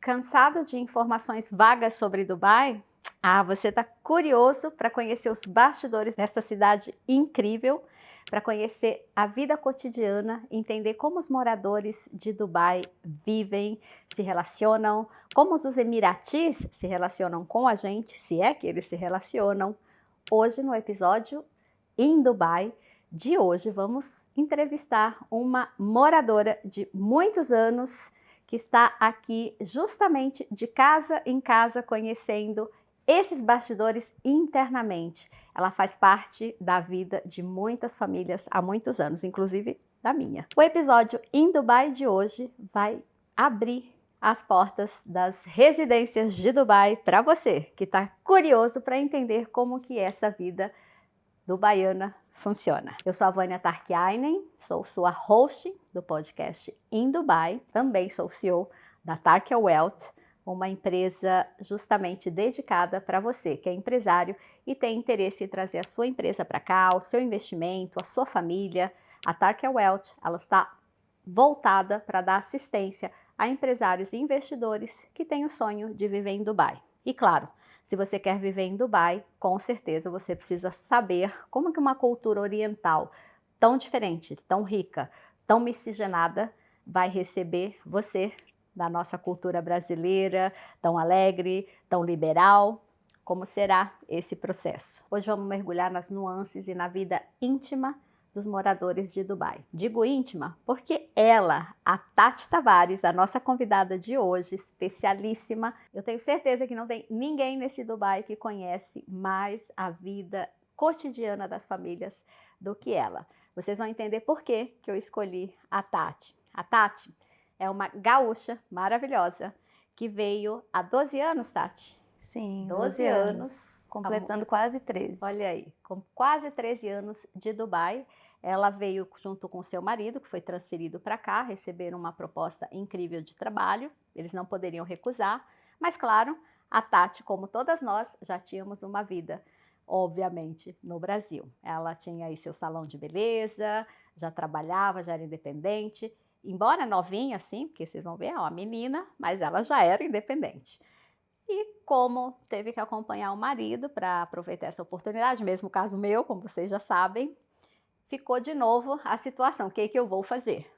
Cansado de informações vagas sobre Dubai? Você está curioso para conhecer os bastidores dessa cidade incrível, para conhecer a vida cotidiana, entender como os moradores de Dubai vivem, se relacionam, como os emiratis se relacionam com a gente, se é que eles se relacionam. Hoje, no episódio em Dubai de hoje, vamos entrevistar uma moradora de muitos anos que está aqui justamente de casa em casa conhecendo esses bastidores internamente. Ela faz parte da vida de muitas famílias há muitos anos, inclusive da minha. O episódio em Dubai de hoje vai abrir as portas das residências de Dubai para você que está curioso para entender como que essa vida dubaiana funciona. Eu sou a Vânia Tarkiainen, sou sua host do podcast em Dubai, também sou CEO da Tarkia Wealth, uma empresa justamente dedicada para você que é empresário e tem interesse em trazer a sua empresa para cá, o seu investimento, a sua família. A Tarkia Wealth, ela está voltada para dar assistência a empresários e investidores que têm o sonho de viver em Dubai. E claro, se você quer viver em Dubai, com certeza você precisa saber como que uma cultura oriental tão diferente, tão rica, tão miscigenada vai receber você da nossa cultura brasileira, tão alegre, tão liberal. Como será esse processo? Hoje vamos mergulhar nas nuances e na vida íntima dos moradores de Dubai. Digo íntima porque ela, a Tati Tavares, a nossa convidada de hoje, especialíssima, eu tenho certeza que não tem ninguém nesse Dubai que conhece mais a vida cotidiana das famílias do que ela. Vocês vão entender por que eu escolhi a Tati. A Tati é uma gaúcha maravilhosa que veio há 12 anos, Tati? Sim, 12 anos. Completando quase 13. Olha aí, com quase 13 anos de Dubai, ela veio junto com seu marido, que foi transferido para cá, receberam uma proposta incrível de trabalho, eles não poderiam recusar, mas claro, a Tati, como todas nós, já tínhamos uma vida, obviamente, no Brasil. Ela tinha aí seu salão de beleza, já trabalhava, já era independente, embora novinha assim, porque vocês vão ver, é uma menina, mas ela já era independente. E como teve que acompanhar o marido para aproveitar essa oportunidade, mesmo caso meu, como vocês já sabem, ficou de novo a situação, o que eu vou fazer?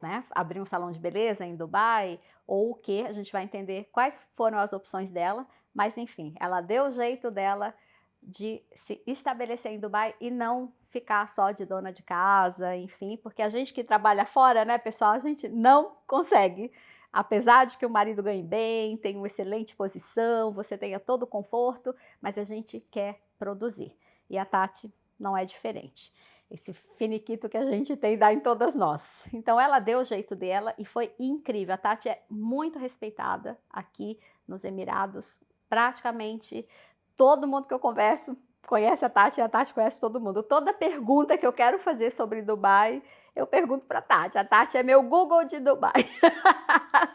Né? Abrir um salão de beleza em Dubai ou o que? A gente vai entender quais foram as opções dela, mas enfim, ela deu o jeito dela de se estabelecer em Dubai e não ficar só de dona de casa, enfim, porque a gente que trabalha fora, né, pessoal, a gente não consegue. Apesar de que o marido ganhe bem, tenha uma excelente posição, você tenha todo o conforto, mas a gente quer produzir. E a Tati não é diferente. Esse finiquito que a gente tem dá em todas nós. Então ela deu o jeito dela e foi incrível. A Tati é muito respeitada aqui nos Emirados. Praticamente todo mundo que eu converso conhece a Tati e a Tati conhece todo mundo. Toda pergunta que eu quero fazer sobre Dubai, eu pergunto para a Tati. A Tati é meu Google de Dubai.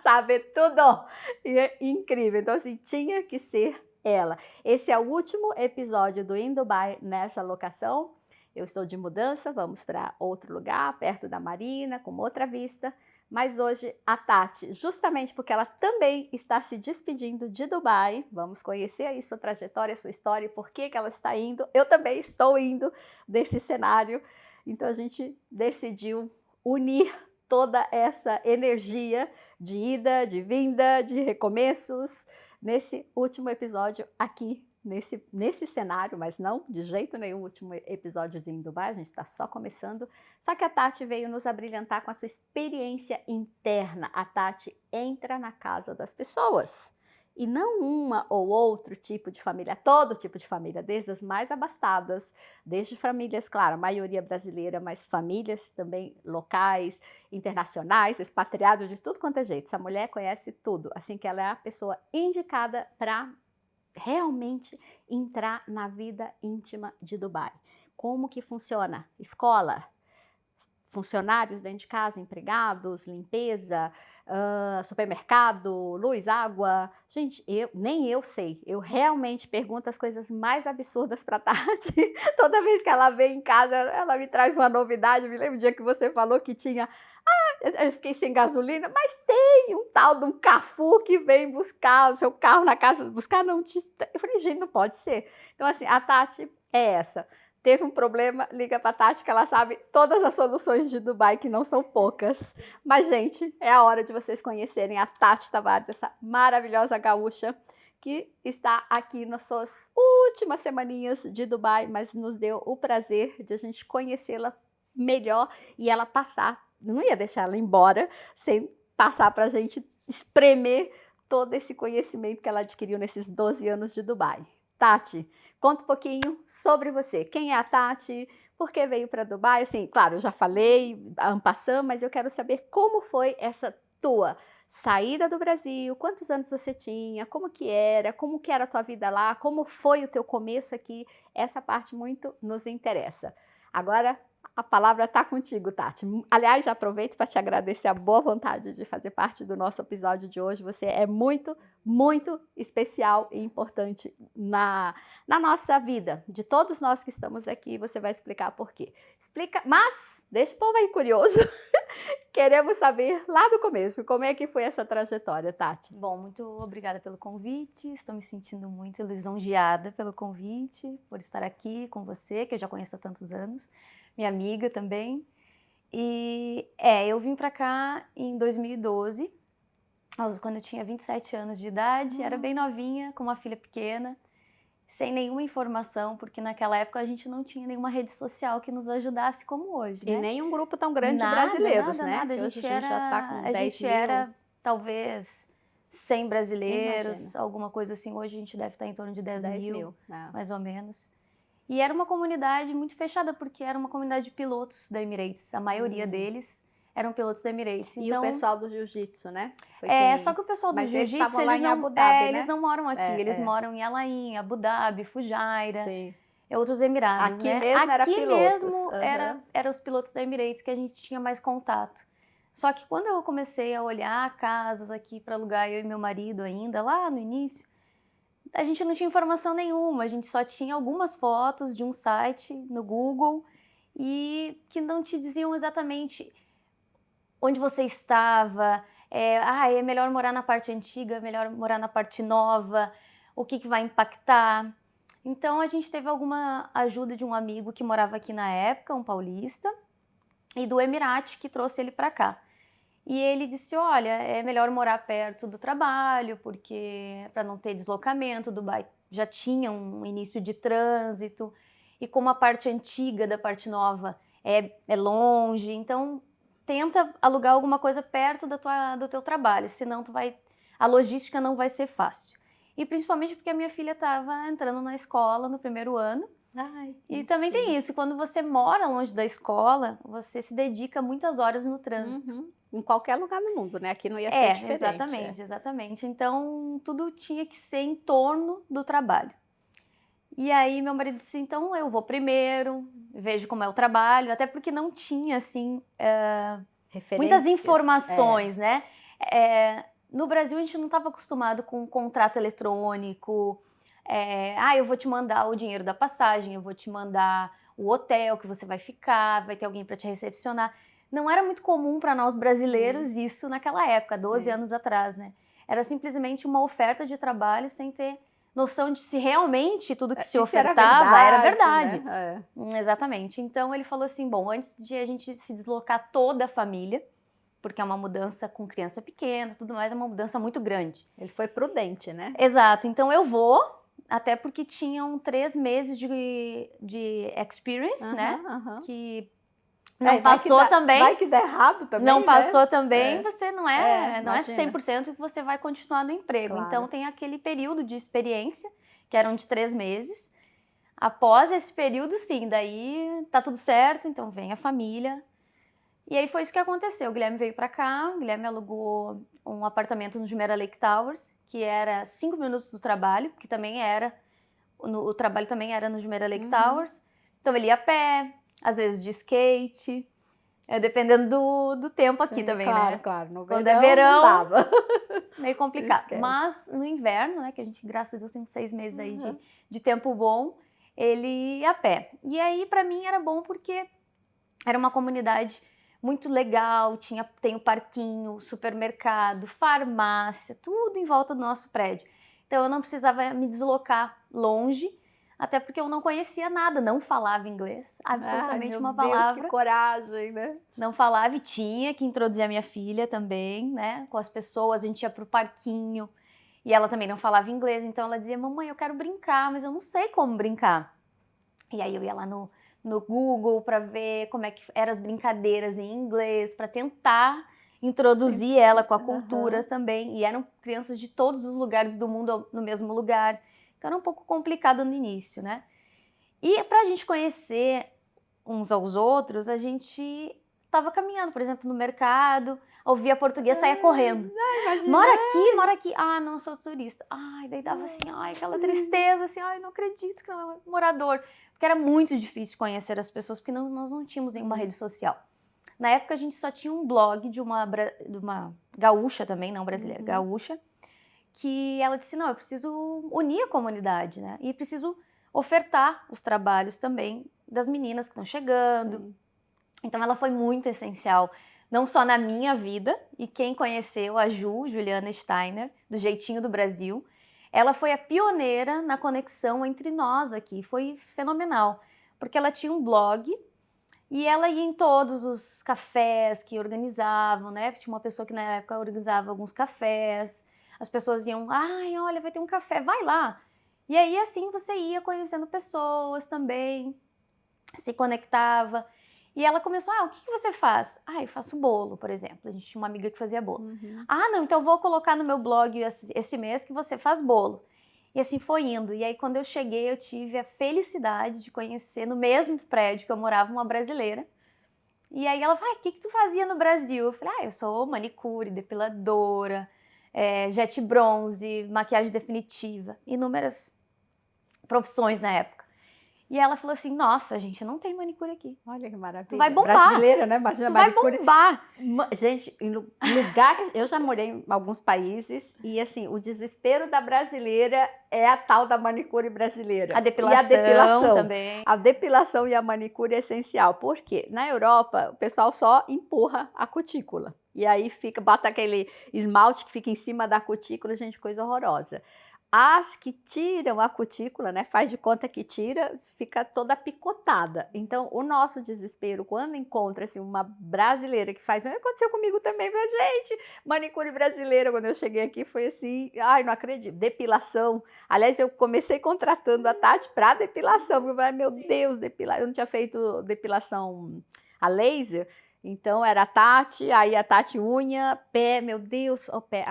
Sabe tudo. E é incrível. Então, assim, tinha que ser ela. Esse é o último episódio do Em Dubai nessa locação. Eu estou de mudança, vamos para outro lugar, perto da Marina, com outra vista. Mas hoje a Tati, justamente porque ela também está se despedindo de Dubai, vamos conhecer aí sua trajetória, sua história e por que ela está indo. Eu também estou indo desse cenário. Então a gente decidiu unir toda essa energia de ida, de vinda, de recomeços nesse último episódio aqui nesse cenário, mas não de jeito nenhum o último episódio de Em Dubai, a gente está só começando. Só que a Tati veio nos abrilhantar com a sua experiência interna. A Tati entra na casa das pessoas. E não uma ou outro tipo de família, todo tipo de família, desde as mais abastadas, desde famílias, claro, a maioria brasileira, mas famílias também locais, internacionais, expatriados de tudo quanto é jeito. Essa mulher conhece tudo, assim que ela é a pessoa indicada para realmente entrar na vida íntima de Dubai. Como que funciona? Escola, funcionários dentro de casa, empregados, limpeza, supermercado, luz, água. Gente, nem eu sei. Eu realmente pergunto as coisas mais absurdas para a Tati. Toda vez que ela vem em casa, ela me traz uma novidade. Eu me lembro do dia que você falou que tinha Eu fiquei sem gasolina, mas tem um tal de um Cafu que vem buscar o seu carro na casa, buscar não, eu falei, gente, não pode ser. Então assim, a Tati é essa. Teve um problema, liga pra Tati que ela sabe todas as soluções de Dubai, que não são poucas. Mas, gente, é a hora de vocês conhecerem a Tati Tavares, essa maravilhosa gaúcha, que está aqui nas suas últimas semaninhas de Dubai, mas nos deu o prazer de a gente conhecê-la melhor e ela passar, não ia deixar ela embora sem passar para a gente espremer todo esse conhecimento que ela adquiriu nesses 12 anos de Dubai. Tati, conta um pouquinho sobre você. Quem é a Tati? Por que veio para Dubai? Assim, claro, eu já falei, en passant, mas eu quero saber como foi essa tua saída do Brasil, quantos anos você tinha, como que era a tua vida lá, como foi o teu começo aqui, essa parte muito nos interessa. Agora, a palavra está contigo, Tati. Aliás, já aproveito para te agradecer a boa vontade de fazer parte do nosso episódio de hoje. Você é muito, muito especial e importante na nossa vida. De todos nós que estamos aqui, você vai explicar por quê. Explica, mas deixa o povo aí curioso. Queremos saber lá do começo, como é que foi essa trajetória, Tati? Bom, muito obrigada pelo convite, estou me sentindo muito lisonjeada pelo convite, por estar aqui com você, que eu já conheço há tantos anos, minha amiga também. E eu vim para cá em 2012, quando eu tinha 27 anos de idade, era bem novinha, com uma filha pequena, sem nenhuma informação, porque naquela época a gente não tinha nenhuma rede social que nos ajudasse como hoje, né? E nem um grupo tão grande de brasileiros, né? Nada. Hoje já está com 10 mil. Era talvez 100 brasileiros, Imagina. alguma coisa assim. Hoje a gente deve estar em torno de 10 mil, mais ou menos. E era uma comunidade muito fechada, porque era uma comunidade de pilotos da Emirates. A maioria deles eram pilotos da Emirates. E então, o pessoal do jiu-jitsu, né? Só que o pessoal do jiu-jitsu, eles não moram aqui. Eles moram em Alain, Abu Dhabi, Fujairah. Sim. Outros Emirados, aqui mesmo era pilotos. Mesmo era os pilotos da Emirates que a gente tinha mais contato. Só que quando eu comecei a olhar casas aqui para alugar, eu e meu marido ainda, lá no início, a gente não tinha informação nenhuma, a gente só tinha algumas fotos de um site no Google e que não te diziam exatamente onde você estava, é melhor morar na parte antiga, é melhor morar na parte nova, o que vai impactar. Então a gente teve alguma ajuda de um amigo que morava aqui na época, um paulista, e do Emirate que trouxe ele para cá. E ele disse, olha, é melhor morar perto do trabalho, porque para não ter deslocamento, Dubai já tinha um início de trânsito, e como a parte antiga da parte nova é longe, então tenta alugar alguma coisa perto do teu trabalho, senão a logística não vai ser fácil. E principalmente porque a minha filha estava entrando na escola no primeiro ano. E também tem isso, quando você mora longe da escola, você se dedica muitas horas no trânsito. Em qualquer lugar do mundo, né? Aqui não ia ser diferente. Exatamente. Então, tudo tinha que ser em torno do trabalho. E aí, meu marido disse, então eu vou primeiro, vejo como é o trabalho, até porque não tinha, assim, muitas informações, né? No Brasil, a gente não estava acostumado com contrato eletrônico, eu vou te mandar o dinheiro da passagem, eu vou te mandar o hotel que você vai ficar, vai ter alguém para te recepcionar. Não era muito comum para nós brasileiros isso naquela época, 12 anos atrás, né? Era simplesmente uma oferta de trabalho sem ter noção de se realmente tudo que se ofertava era verdade. Né? Exatamente. Então ele falou assim, bom, antes de a gente se deslocar toda a família, porque é uma mudança com criança pequena, tudo mais, é uma mudança muito grande. Ele foi prudente, né? Exato. Então eu vou, até porque tinham 3 meses de experience, né? Que não passou também. Vai que der errado também, não passou também, você não é 100% que você vai continuar no emprego. Claro. Então tem aquele período de experiência, que eram de 3 meses. Após esse período, sim, daí tá tudo certo, então vem a família. E aí foi isso que aconteceu. O Guilherme veio para cá, o Guilherme alugou um apartamento no Jumeirah Lake Towers, que era 5 minutos do trabalho, que também era, o trabalho também era no Jumeirah Lake Towers. Então ele ia a pé, às vezes de skate, dependendo do tempo aqui também, né? Claro, no Quando verão, é verão, não dava. meio complicado. Esquece. Mas no inverno, né, que a gente, graças a Deus, tem 6 meses aí de tempo bom, ele ia a pé. E aí, para mim, era bom porque era uma comunidade muito legal, tem o parquinho, supermercado, farmácia, tudo em volta do nosso prédio. Então eu não precisava me deslocar longe, até porque eu não conhecia nada, não falava inglês, absolutamente uma palavra. Deus, que coragem, né? Não falava e tinha que introduzir a minha filha também, né? Com as pessoas, a gente ia pro parquinho e ela também não falava inglês, então ela dizia, mamãe, eu quero brincar, mas eu não sei como brincar. E aí eu ia lá no Google para ver como é que eram as brincadeiras em inglês, para tentar introduzir ela com a cultura também. E eram crianças de todos os lugares do mundo no mesmo lugar. Então era um pouco complicado no início, né? E para a gente conhecer uns aos outros, a gente estava caminhando, por exemplo, no mercado, ouvia português, saía correndo. Mora aqui. Ah, não, sou turista. Ai, daí dava assim, ai, aquela tristeza, assim, ai, não acredito que não é morador. Porque era muito difícil conhecer as pessoas, porque nós não tínhamos nenhuma rede social. Na época, a gente só tinha um blog de uma gaúcha também, não brasileira, gaúcha, que ela disse, não, eu preciso unir a comunidade, né? E preciso ofertar os trabalhos também das meninas que estão chegando. Sim. Então, ela foi muito essencial, não só na minha vida, e quem conheceu a Juliana Steiner, do Jeitinho do Brasil, ela foi a pioneira na conexão entre nós aqui, foi fenomenal, porque ela tinha um blog e ela ia em todos os cafés que organizavam, né? Tinha uma pessoa que na época organizava alguns cafés, as pessoas iam, ai, olha, vai ter um café, vai lá. E aí assim você ia conhecendo pessoas também, se conectava. E ela começou, o que você faz? Eu faço bolo, por exemplo. A gente tinha uma amiga que fazia bolo. Não, então eu vou colocar no meu blog esse mês que você faz bolo. E assim foi indo. E aí quando eu cheguei, eu tive a felicidade de conhecer no mesmo prédio que eu morava uma brasileira. E aí ela falou, o que tu fazia no Brasil? Eu falei, eu sou manicure, depiladora, jet bronze, maquiagem definitiva. Inúmeras profissões na época. E ela falou assim, nossa, gente, não tem manicure aqui. Olha que maravilha. Tu vai bombar. Brasileira, né? Imagina, tu manicure. Vai bombar. Gente, em lugar... Eu já morei em alguns países e, assim, o desespero da brasileira é a tal da manicure brasileira. A depilação também. A depilação e a manicure é essencial. Por quê? Na Europa, o pessoal só empurra a cutícula. E aí bota aquele esmalte que fica em cima da cutícula, gente, coisa horrorosa. As que tiram a cutícula, né, faz de conta que tira, fica toda picotada. Então, o nosso desespero, quando encontra assim, uma brasileira que faz... Aconteceu comigo também, minha gente, manicure brasileira, quando eu cheguei aqui, foi assim, não acredito, depilação. Aliás, eu comecei contratando a Tati para depilação, porque eu falei, meu Deus, depilar. Eu não tinha feito depilação a laser, então era a Tati, aí a Tati unha, pé, meu Deus, o pé,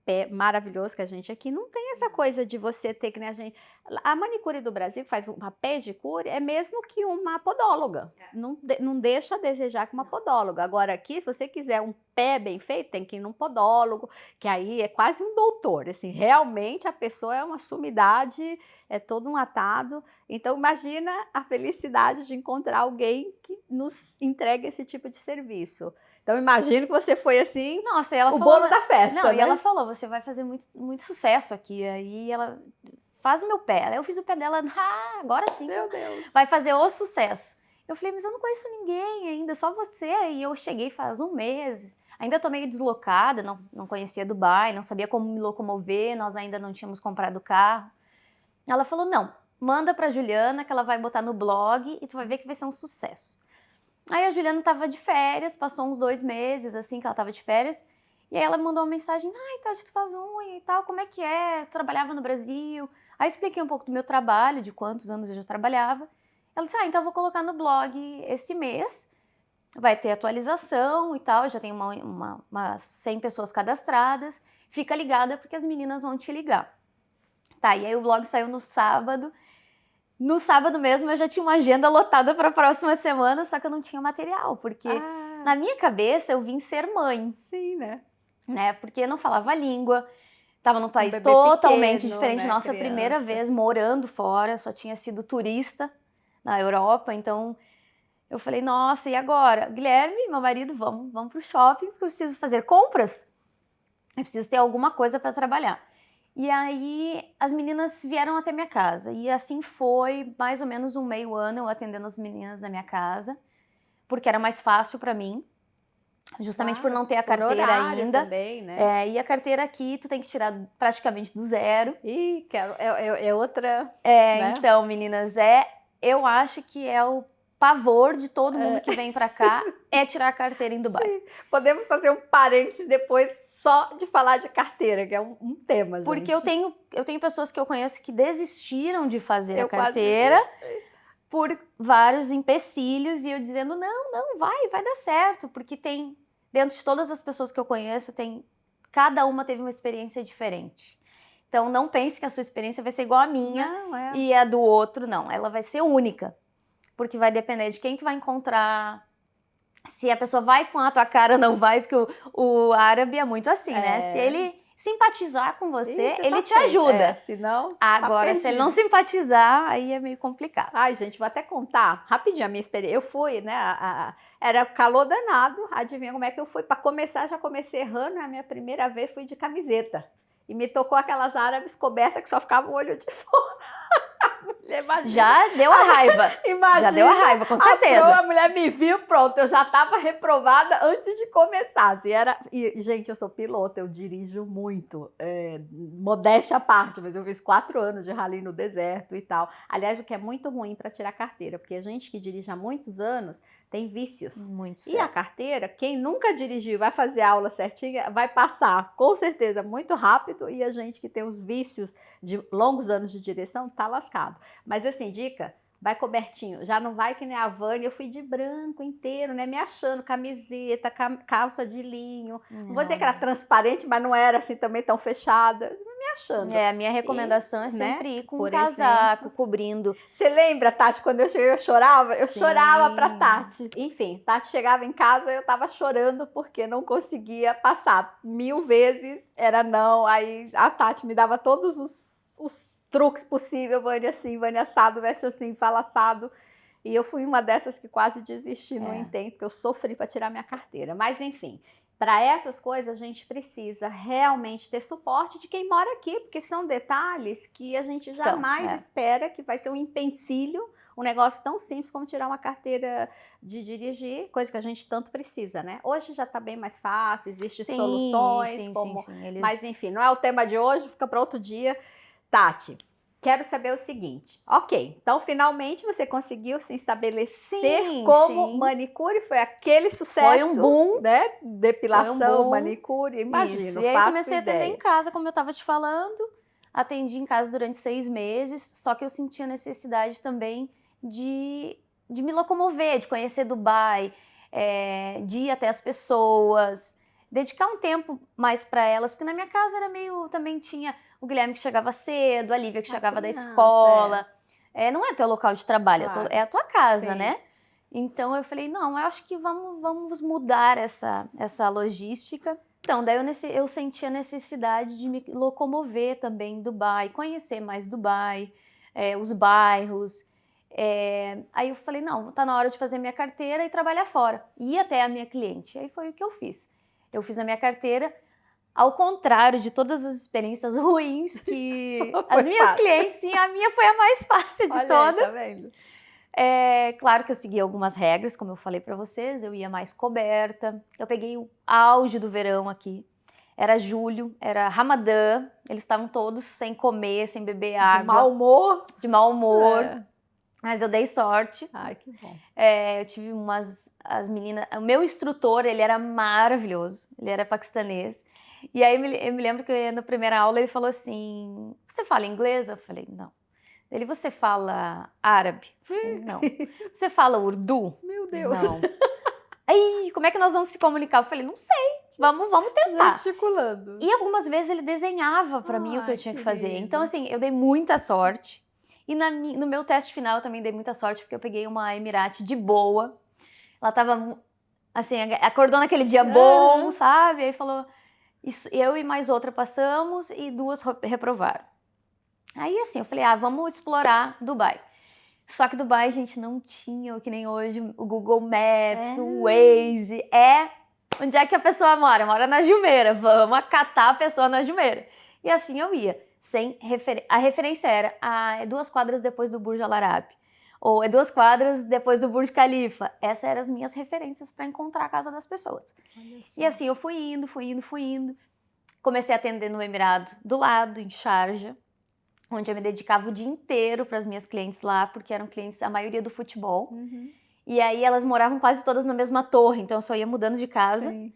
pé maravilhoso que a gente aqui não tem essa coisa de você ter que nem a gente. A manicure do Brasil, que faz uma pedicure, é mesmo que uma podóloga. Não deixa a desejar que uma podóloga. Agora aqui, se você quiser um pé bem feito, tem que ir num podólogo, que aí é quase um doutor. Assim, realmente a pessoa é uma sumidade, é todo um atado. Então imagina a felicidade de encontrar alguém que nos entregue esse tipo de serviço. Então, imagino que você foi assim, nossa, ela falou, bolo da festa, não, né? E ela falou, você vai fazer muito, muito sucesso aqui. Aí ela faz o meu pé. Aí eu fiz o pé dela, agora sim. Meu Deus. Vai fazer o sucesso. Eu falei, mas eu não conheço ninguém ainda, só você. E eu cheguei faz um mês. Ainda tô meio deslocada, não conhecia Dubai, não sabia como me locomover, nós ainda não tínhamos comprado carro. Ela falou, não, manda pra Juliana que ela vai botar no blog e tu vai ver que vai ser um sucesso. Aí a Juliana tava de férias, passou uns 2 meses, assim, que ela tava de férias. E aí ela mandou uma mensagem, Tati, tu faz unha e tal, como é que é? Eu trabalhava no Brasil. Aí eu expliquei um pouco do meu trabalho, de quantos anos eu já trabalhava. Ela disse, então eu vou colocar no blog esse mês, vai ter atualização e tal, já tem umas 100 pessoas cadastradas. Fica ligada porque as meninas vão te ligar. Tá, e aí o blog saiu no sábado. No sábado mesmo eu já tinha uma agenda lotada para a próxima semana, só que eu não tinha material, porque na minha cabeça eu vim ser mãe. Sim, né? Porque eu não falava a língua, estava num país totalmente pequeno, diferente, né? nossa primeira vez morando fora, só tinha sido turista na Europa, então eu falei, nossa, e agora? Guilherme, meu marido, vamos pro shopping, porque eu preciso fazer compras, eu preciso ter alguma coisa para trabalhar. E aí as meninas vieram até minha casa e assim foi mais ou menos um meio ano eu atendendo as meninas da minha casa, porque era mais fácil para mim. Justamente por não ter a Por carteira horário ainda. também, né? E a carteira aqui tu tem que tirar praticamente do zero. Ih, é outra, né? Então, meninas, eu acho que é o pavor de todo mundo que vem pra cá é tirar a carteira em Dubai. Sim. Podemos fazer um parênteses depois só de falar de carteira, que é um tema, gente. Porque eu tenho pessoas que eu conheço que desistiram de fazer Eu a carteira quase por vários empecilhos e eu dizendo, não, vai dar certo, porque tem, dentro de todas as pessoas que eu conheço, cada uma teve uma experiência diferente. Então, não pense que a sua experiência vai ser igual à minha Não, e a do outro, não. Ela vai ser única, porque vai depender de quem tu vai encontrar, se a pessoa vai com a tua cara ou não vai, porque o árabe é muito assim, né? Se ele simpatizar com você, ele tá te ajuda. Senão, Agora, tá se ele não simpatizar, aí é meio complicado. Ai, gente, vou até contar rapidinho a minha experiência. Eu fui, né? Era calor danado. Adivinha como é que eu fui? Para começar, já comecei errando. A minha primeira vez fui de camiseta. E me tocou aquelas árabes cobertas que só ficava o olho de fora. Imagina. Já deu a raiva. Imagina, já deu a raiva, com certeza. A mulher me viu, pronto, eu já estava reprovada antes de começar. Assim, e, gente, eu sou piloto, eu dirijo muito, modéstia à parte, mas eu fiz 4 anos de rally no deserto e tal. Aliás, o que é muito ruim para tirar carteira, porque a gente que dirige há muitos anos tem vícios. Muito E a carteira, quem nunca dirigiu vai fazer a aula certinha, vai passar, com certeza, muito rápido, e a gente que tem os vícios de longos anos de direção tá lascado. Mas assim, dica, vai cobertinho, já não vai que nem a Vânia, eu fui de branco inteiro, né, me achando, camiseta, calça de linho, não vou dizer que era transparente, mas não era assim também tão fechada, me achando. A minha recomendação é sempre ir com um casaco, cobrindo. Você lembra, Tati, quando eu cheguei eu chorava? Eu chorava pra Tati. Enfim, Tati chegava em casa, eu tava chorando porque não conseguia passar. 1000 vezes era não, aí a Tati me dava todos os truques possíveis, Vânia assim, Vânia assado, veste assim, fala assado. E eu fui uma dessas que quase desisti no intento, porque eu sofri para tirar minha carteira. Mas enfim, para essas coisas a gente precisa realmente ter suporte de quem mora aqui, porque são detalhes que a gente jamais espera que vai ser um empecilho, um negócio tão simples como tirar uma carteira de dirigir, coisa que a gente tanto precisa, né? Hoje já está bem mais fácil, existem soluções, mas enfim, não é o tema de hoje, fica para outro dia. Tati, quero saber o seguinte. Ok, então finalmente você conseguiu se estabelecer como manicure, foi aquele sucesso. Foi um boom, né? Depilação, manicure, imagino. E aí comecei a atender em casa, como eu estava te falando. Atendi em casa durante 6 meses, só que eu sentia necessidade também de me locomover, de conhecer Dubai, de ir até as pessoas, dedicar um tempo mais para elas, porque na minha casa era meio, também tinha o Guilherme que chegava cedo, a Lívia que chegava da escola. Não é teu local de trabalho, é a tua casa, né? Então eu falei, não, eu acho que vamos mudar essa logística. Então, daí eu senti a necessidade de me locomover também em Dubai, conhecer mais Dubai, os bairros. Aí eu falei, não, tá na hora de fazer minha carteira e trabalhar fora. Ir até a minha cliente. Aí foi o que eu fiz. Eu fiz a minha carteira, ao contrário de todas as experiências ruins que as minhas clientes, e a minha foi a mais fácil de todas. Tá vendo? Claro que eu segui algumas regras, como eu falei para vocês, eu ia mais coberta. Eu peguei o auge do verão aqui. Era julho, era Ramadã, eles estavam todos sem comer, sem beber água. De mau humor. De mau humor. Mas eu dei sorte. Ai, que bom. Eu tive as meninas... O meu instrutor, ele era maravilhoso. Ele era paquistanês. E aí eu me lembro que na primeira aula ele falou assim, você fala inglês? Eu falei, não. Ele, você fala árabe? Falei, não. Você fala urdu? Meu Deus. Não. Aí, como é que nós vamos se comunicar? Eu falei, não sei. Vamos tentar. Gesticulando. E algumas vezes ele desenhava para mim o que eu tinha que fazer. Lindo. Então, assim, eu dei muita sorte. E no meu teste final eu também dei muita sorte, porque eu peguei uma Emirate de boa. Ela tava, assim, acordou naquele dia bom, sabe? Aí falou, eu e mais outra passamos e 2 reprovaram. Aí, assim, eu falei, vamos explorar Dubai. Só que Dubai, gente, não tinha, que nem hoje, o Google Maps, o Waze. Onde é que a pessoa mora? Mora na Jumeirah. Vamos acatar a pessoa na Jumeirah. E assim eu ia. A referência era 2 quadras depois do Burj Al Arab. Ou é 2 quadras depois do Burj Khalifa. Essas eram as minhas referências para encontrar a casa das pessoas. E assim, eu fui indo. Comecei a atender no Emirado do lado, em Sharjah, onde eu me dedicava o dia inteiro para as minhas clientes lá, porque eram clientes, a maioria do futebol. E aí elas moravam quase todas na mesma torre, então eu só ia mudando de casa. Sim.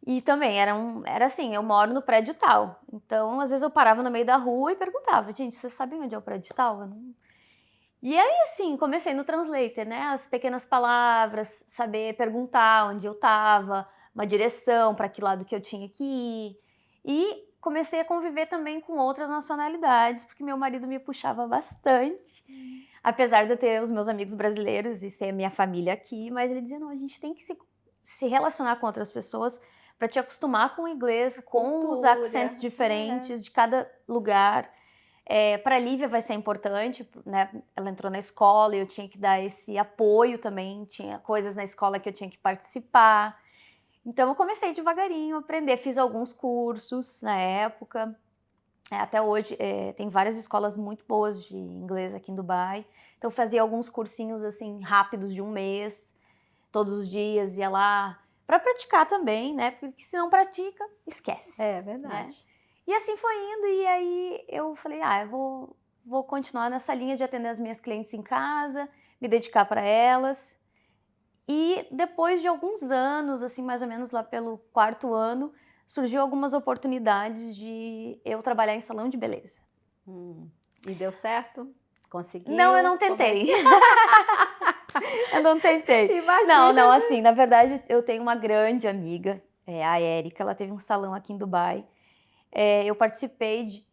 E também era assim, eu moro no prédio tal. Então, às vezes eu parava no meio da rua e perguntava, gente, vocês sabem onde é o prédio tal? Eu não... E aí, assim, comecei no Translator, né? As pequenas palavras, saber perguntar onde eu tava, uma direção para que lado que eu tinha que ir. E comecei a conviver também com outras nacionalidades, porque meu marido me puxava bastante. Apesar de eu ter os meus amigos brasileiros e ser minha família aqui, mas ele dizia, não, a gente tem que se relacionar com outras pessoas para te acostumar com o inglês, com os acentos diferentes de cada lugar. Para a Lívia vai ser importante, né? Ela entrou na escola e eu tinha que dar esse apoio também, tinha coisas na escola que eu tinha que participar. Então eu comecei devagarinho a aprender, fiz alguns cursos na época. Até hoje tem várias escolas muito boas de inglês aqui em Dubai. Então eu fazia alguns cursinhos assim rápidos de 1 mês, todos os dias ia lá para praticar também, né? Porque se não pratica, esquece. É verdade. Né? E assim foi indo, e aí eu falei, eu vou continuar nessa linha de atender as minhas clientes em casa, me dedicar para elas. E depois de alguns anos, assim, mais ou menos lá pelo 4º ano, surgiu algumas oportunidades de eu trabalhar em salão de beleza. E deu certo? Conseguiu? Não, eu não tentei. Eu não tentei. Imagina. Não, assim, na verdade eu tenho uma grande amiga, a Érica, ela teve um salão aqui em Dubai. Eu participei de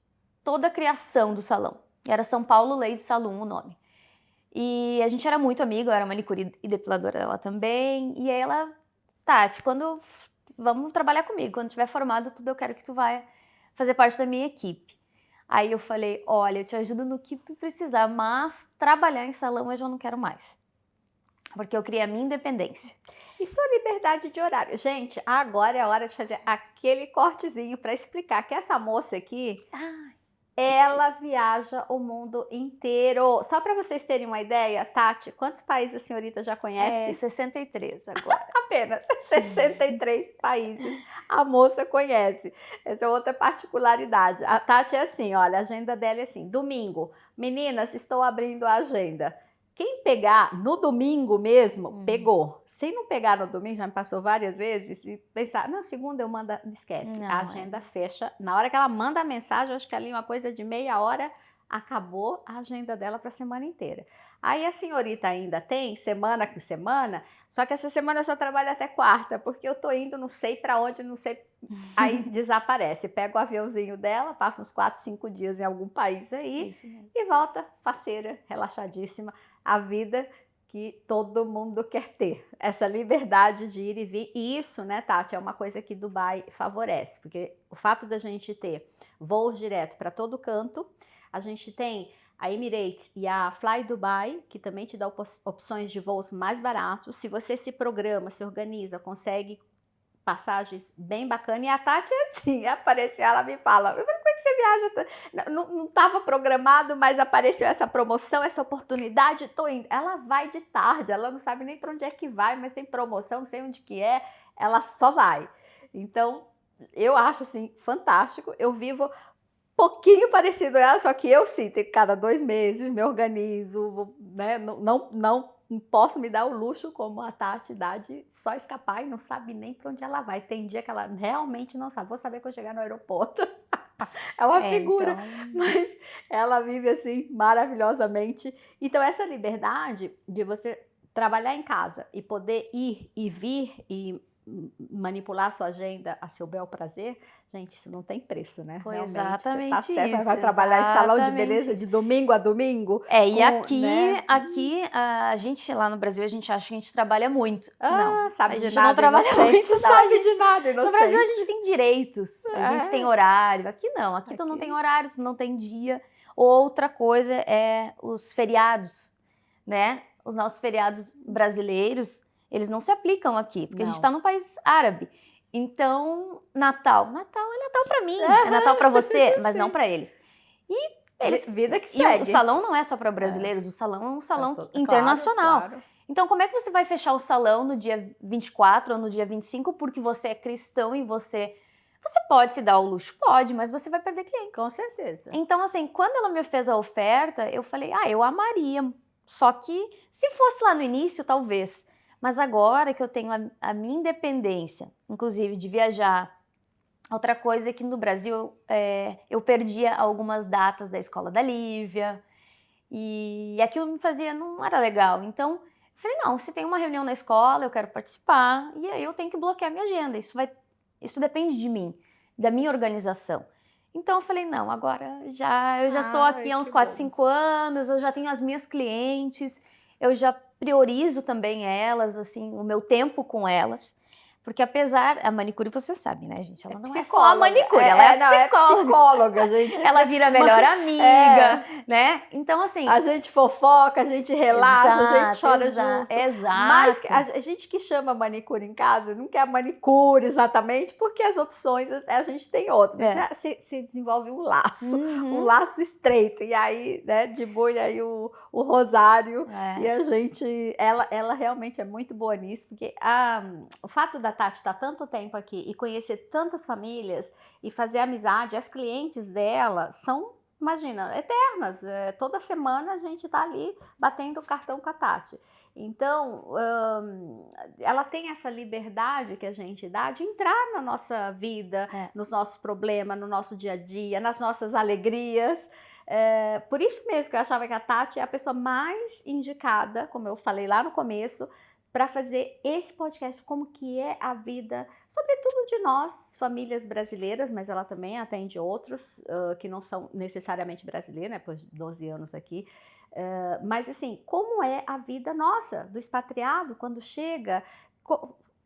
toda a criação do salão. Era São Paulo Lady Saloon o nome. E a gente era muito amiga, eu era manicure e depiladora dela também. E aí ela, Tati, vamos trabalhar comigo, quando tiver formado tudo eu quero que tu vai fazer parte da minha equipe. Aí eu falei, olha, eu te ajudo no que tu precisar, mas trabalhar em salão eu já não quero mais. Porque eu criei a minha independência. E sua liberdade de horário? Gente, agora é a hora de fazer aquele cortezinho para explicar que essa moça aqui, ela viaja o mundo inteiro. Só para vocês terem uma ideia, Tati, quantos países a senhorita já conhece? 63 agora. Apenas 63 países a moça conhece. Essa é outra particularidade. A Tati é assim, olha, a agenda dela é assim, domingo, meninas, estou abrindo a agenda. Quem pegar no domingo mesmo, pegou. Se não pegar no domingo, já me passou várias vezes, e pensar, não, segunda eu mando, esquece. Não, a agenda fecha. Na hora que ela manda a mensagem, acho que ali uma coisa de meia hora, acabou a agenda dela para a semana inteira. Aí a senhorita ainda tem, semana com semana, só que essa semana eu só trabalho até quarta, porque eu tô indo não sei para onde, não sei, aí desaparece. Pega o aviãozinho dela, passa uns 4, 5 dias em algum país aí e volta faceira, relaxadíssima. A vida que todo mundo quer ter, essa liberdade de ir e vir. E isso, né, Tati, é uma coisa que Dubai favorece, porque o fato da gente ter voos direto para todo canto, a gente tem a Emirates e a Fly Dubai, que também te dá opções de voos mais baratos. Se você se programa, se organiza, consegue passagens bem bacanas. E a Tati é assim, apareceu, ela me fala, como é que você viaja? Não estava programado, mas apareceu essa promoção, essa oportunidade, tô indo. Ela vai de tarde, ela não sabe nem para onde é que vai, mas tem promoção, não sei onde que é, ela só vai. Então, eu acho assim, fantástico. Eu vivo pouquinho parecido a ela, só que eu sim, cada 2 meses me organizo, né? Não posso me dar o luxo como a Tati dá de só escapar e não sabe nem para onde ela vai. Tem dia que ela realmente não sabe. Vou saber quando eu chegar no aeroporto. É uma figura, então... mas ela vive assim maravilhosamente. Então essa liberdade de você trabalhar em casa e poder ir e vir e manipular a sua agenda a seu bel prazer, gente, isso não tem preço, né? Foi realmente, exatamente você tá certo, isso. vai trabalhar em salão de beleza de domingo a domingo. E aqui a gente lá no Brasil, a gente acha que a gente trabalha muito. Não, sabe a gente de nada, não trabalha muito. Não sabe de nada, inocente. No Brasil a gente tem direitos, a gente tem horário. Aqui não, aqui tu não tem horário, tu não tem dia. Outra coisa é os feriados, né? Os nossos feriados brasileiros, eles não se aplicam aqui, porque a gente está num país árabe. Então, Natal é Natal para mim, é Natal para você, mas não para eles. E Vida que E segue. o salão não é só para brasileiros, o salão é um salão Claro, internacional. claro. Então, como é que você vai fechar o salão no dia 24 ou no dia 25 porque você é cristão e você pode se dar o luxo? Pode, mas você vai perder clientes. Com certeza. Então, assim, quando ela me fez a oferta, eu falei, eu amaria. Só que se fosse lá no início, talvez. Mas agora que eu tenho a minha independência, inclusive de viajar. Outra coisa é que no Brasil eu perdia algumas datas da escola da Lívia. E aquilo me fazia, não era legal. Então, eu falei, não, se tem uma reunião na escola, eu quero participar. E aí eu tenho que bloquear minha agenda. Isso depende de mim, da minha organização. Então eu falei, não, agora eu já estou aqui há uns 4, 5 anos, eu já tenho as minhas clientes, eu já priorizo também elas, assim, o meu tempo com elas. Porque apesar, a manicure você sabe, né, gente? Ela não é só a manicure, ela é psicóloga, gente. Ela vira a melhor amiga, né? Então, assim... A gente fofoca, a gente relaxa, a gente chora junto. Exato. Mas a gente que chama manicure em casa não quer manicure exatamente, porque as opções a gente tem outras. Você desenvolve um laço, um laço estreito. E aí, né, debulha aí o rosário. E a gente... Ela realmente é muito boa nisso, porque o fato da Tati estar tanto tempo aqui e conhecer tantas famílias e fazer amizade, as clientes dela são, imagina, eternas. Toda semana a gente tá ali batendo cartão com a Tati. Então, ela tem essa liberdade que a gente dá de entrar na nossa vida, nos nossos problemas, no nosso dia a dia, nas nossas alegrias. Por isso mesmo que eu achava que a Tati é a pessoa mais indicada, como eu falei lá no começo, para fazer esse podcast, como que é a vida, sobretudo de nós, famílias brasileiras, mas ela também atende outros que não são necessariamente brasileiros, né, por 12 anos aqui, mas assim, como é a vida nossa, do expatriado, quando chega,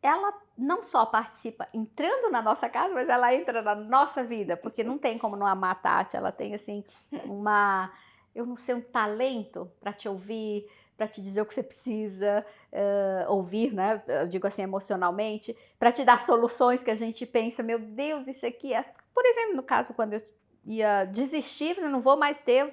ela não só participa entrando na nossa casa, mas ela entra na nossa vida, porque não tem como não amar a Tati, ela tem assim, eu não sei, um talento para te ouvir, para te dizer o que você precisa ouvir, né? Eu digo assim, emocionalmente, para te dar soluções que a gente pensa, meu Deus, isso aqui é... Por exemplo, no caso, quando eu ia desistir, não vou mais ter,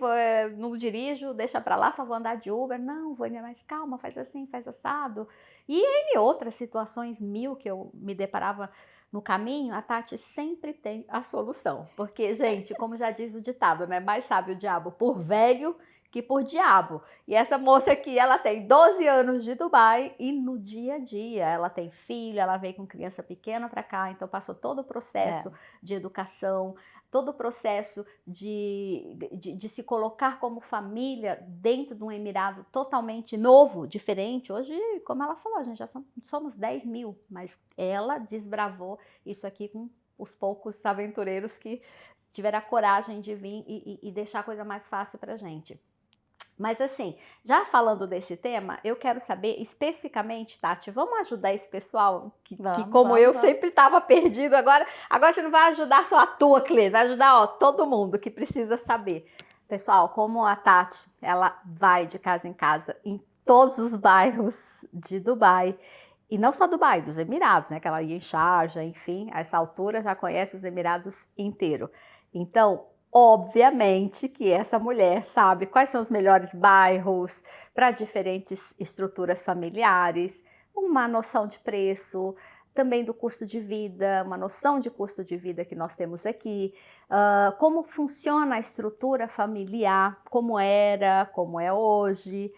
não dirijo, deixa para lá, só vou andar de Uber. Não, Vânia, mais calma, faz assim, faz assado. E em outras situações mil que eu me deparava no caminho, a Tati sempre tem a solução. Porque, gente, como já diz o ditado, né? Mais sabe o diabo por velho que por diabo. E essa moça aqui, ela tem 12 anos de Dubai e no dia a dia, ela tem filho, ela veio com criança pequena para cá, então passou todo o processo de educação, todo o processo de se colocar como família dentro de um Emirado totalmente novo, diferente. Hoje, como ela falou, a gente já somos 10 mil, mas ela desbravou isso aqui com os poucos aventureiros que tiveram a coragem de vir e deixar a coisa mais fácil pra gente. Mas assim, já falando desse tema, eu quero saber especificamente, Tati, vamos ajudar esse pessoal que como eu sempre estava perdido, agora você não vai ajudar só a tua cliente, vai ajudar todo mundo que precisa saber. Pessoal, como a Tati, ela vai de casa em casa em todos os bairros de Dubai, e não só Dubai, dos Emirados, né, que ela ia em Sharjah, enfim, a essa altura já conhece os Emirados inteiro. Então, obviamente que essa mulher sabe quais são os melhores bairros para diferentes estruturas familiares, uma noção de preço, também do custo de vida, uma noção de custo de vida que nós temos aqui, como funciona a estrutura familiar, como era, como é hoje,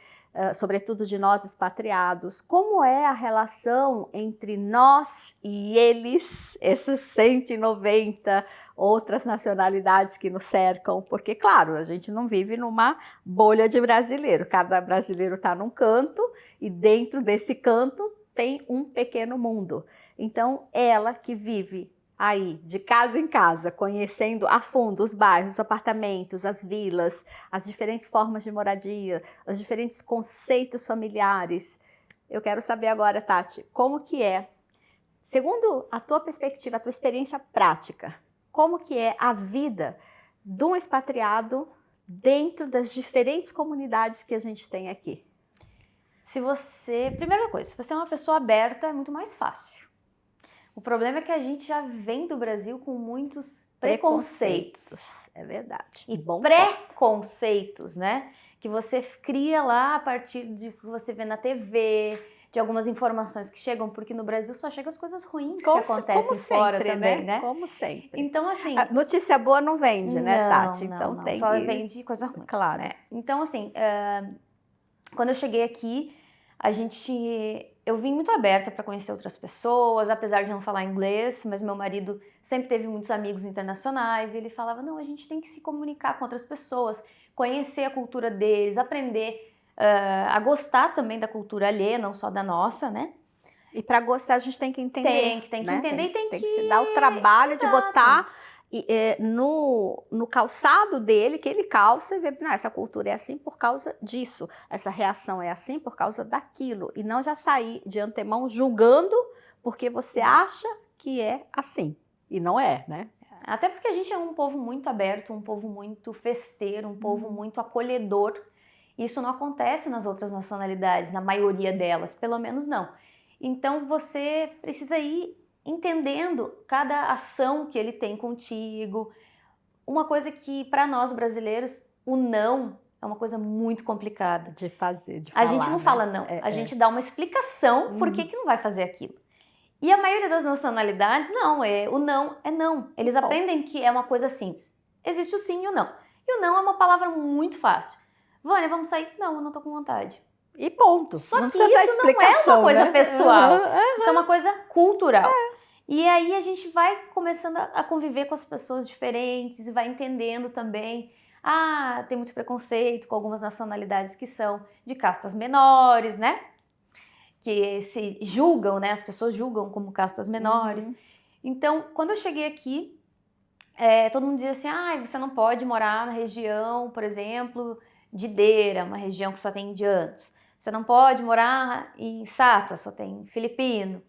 sobretudo de nós expatriados, como é a relação entre nós e eles, esses 190 outras nacionalidades que nos cercam, porque, claro, a gente não vive numa bolha de brasileiro, cada brasileiro está num canto e dentro desse canto tem um pequeno mundo. Então, ela que vive aí, de casa em casa, conhecendo a fundo os bairros, os apartamentos, as vilas, as diferentes formas de moradia, os diferentes conceitos familiares. Eu quero saber agora, Tati, como que é, segundo a tua perspectiva, a tua experiência prática, como que é a vida de um expatriado dentro das diferentes comunidades que a gente tem aqui? Primeira coisa, se você é uma pessoa aberta, é muito mais fácil. O problema é que a gente já vem do Brasil com muitos preconceitos. É verdade. E bom preconceitos, né? Que você cria lá a partir de que você vê na TV, de algumas informações que chegam, porque no Brasil só chegam as coisas ruins que acontecem fora também, né? Como sempre. Então, assim... A notícia boa não vende, né, Tati? Então não, tem só que... vende coisa ruim. Claro. Né? Então, assim, quando eu cheguei aqui, eu vim muito aberta para conhecer outras pessoas, apesar de não falar inglês, mas meu marido sempre teve muitos amigos internacionais e ele falava, não, a gente tem que se comunicar com outras pessoas, conhecer a cultura deles, aprender a gostar também da cultura alheia, não só da nossa, né? E para gostar a gente tem que entender. Tem que entender e tem que se dar o trabalho de botar no calçado dele, que ele calça, e ver, não, essa cultura é assim por causa disso, essa reação é assim por causa daquilo, e não já sair de antemão julgando porque você acha que é assim, e não é, né? Até porque a gente é um povo muito aberto, um povo muito festeiro, um povo muito acolhedor. Isso não acontece nas outras nacionalidades, na maioria delas, pelo menos não. Então você precisa ir entendendo cada ação que ele tem contigo. Uma coisa que para nós brasileiros, o não é uma coisa muito complicada. De fazer, de falar. A gente não fala não, a gente dá uma explicação por que não vai fazer aquilo. E a maioria das nacionalidades, não, o não é não. Eles aprendem que é uma coisa simples. Existe o sim e o não. E o não é uma palavra muito fácil. Vânia, vamos sair? Não, eu não tô com vontade. E ponto. Só que isso não é uma coisa pessoal. Isso é uma coisa cultural. E aí a gente vai começando a conviver com as pessoas diferentes e vai entendendo também. Tem muito preconceito com algumas nacionalidades que são de castas menores, né? Que se julgam, né? As pessoas julgam como castas menores. Então, quando eu cheguei aqui, todo mundo dizia assim, você não pode morar na região, por exemplo, de Deira, uma região que só tem indianos. Você não pode morar em Sato, só tem filipino.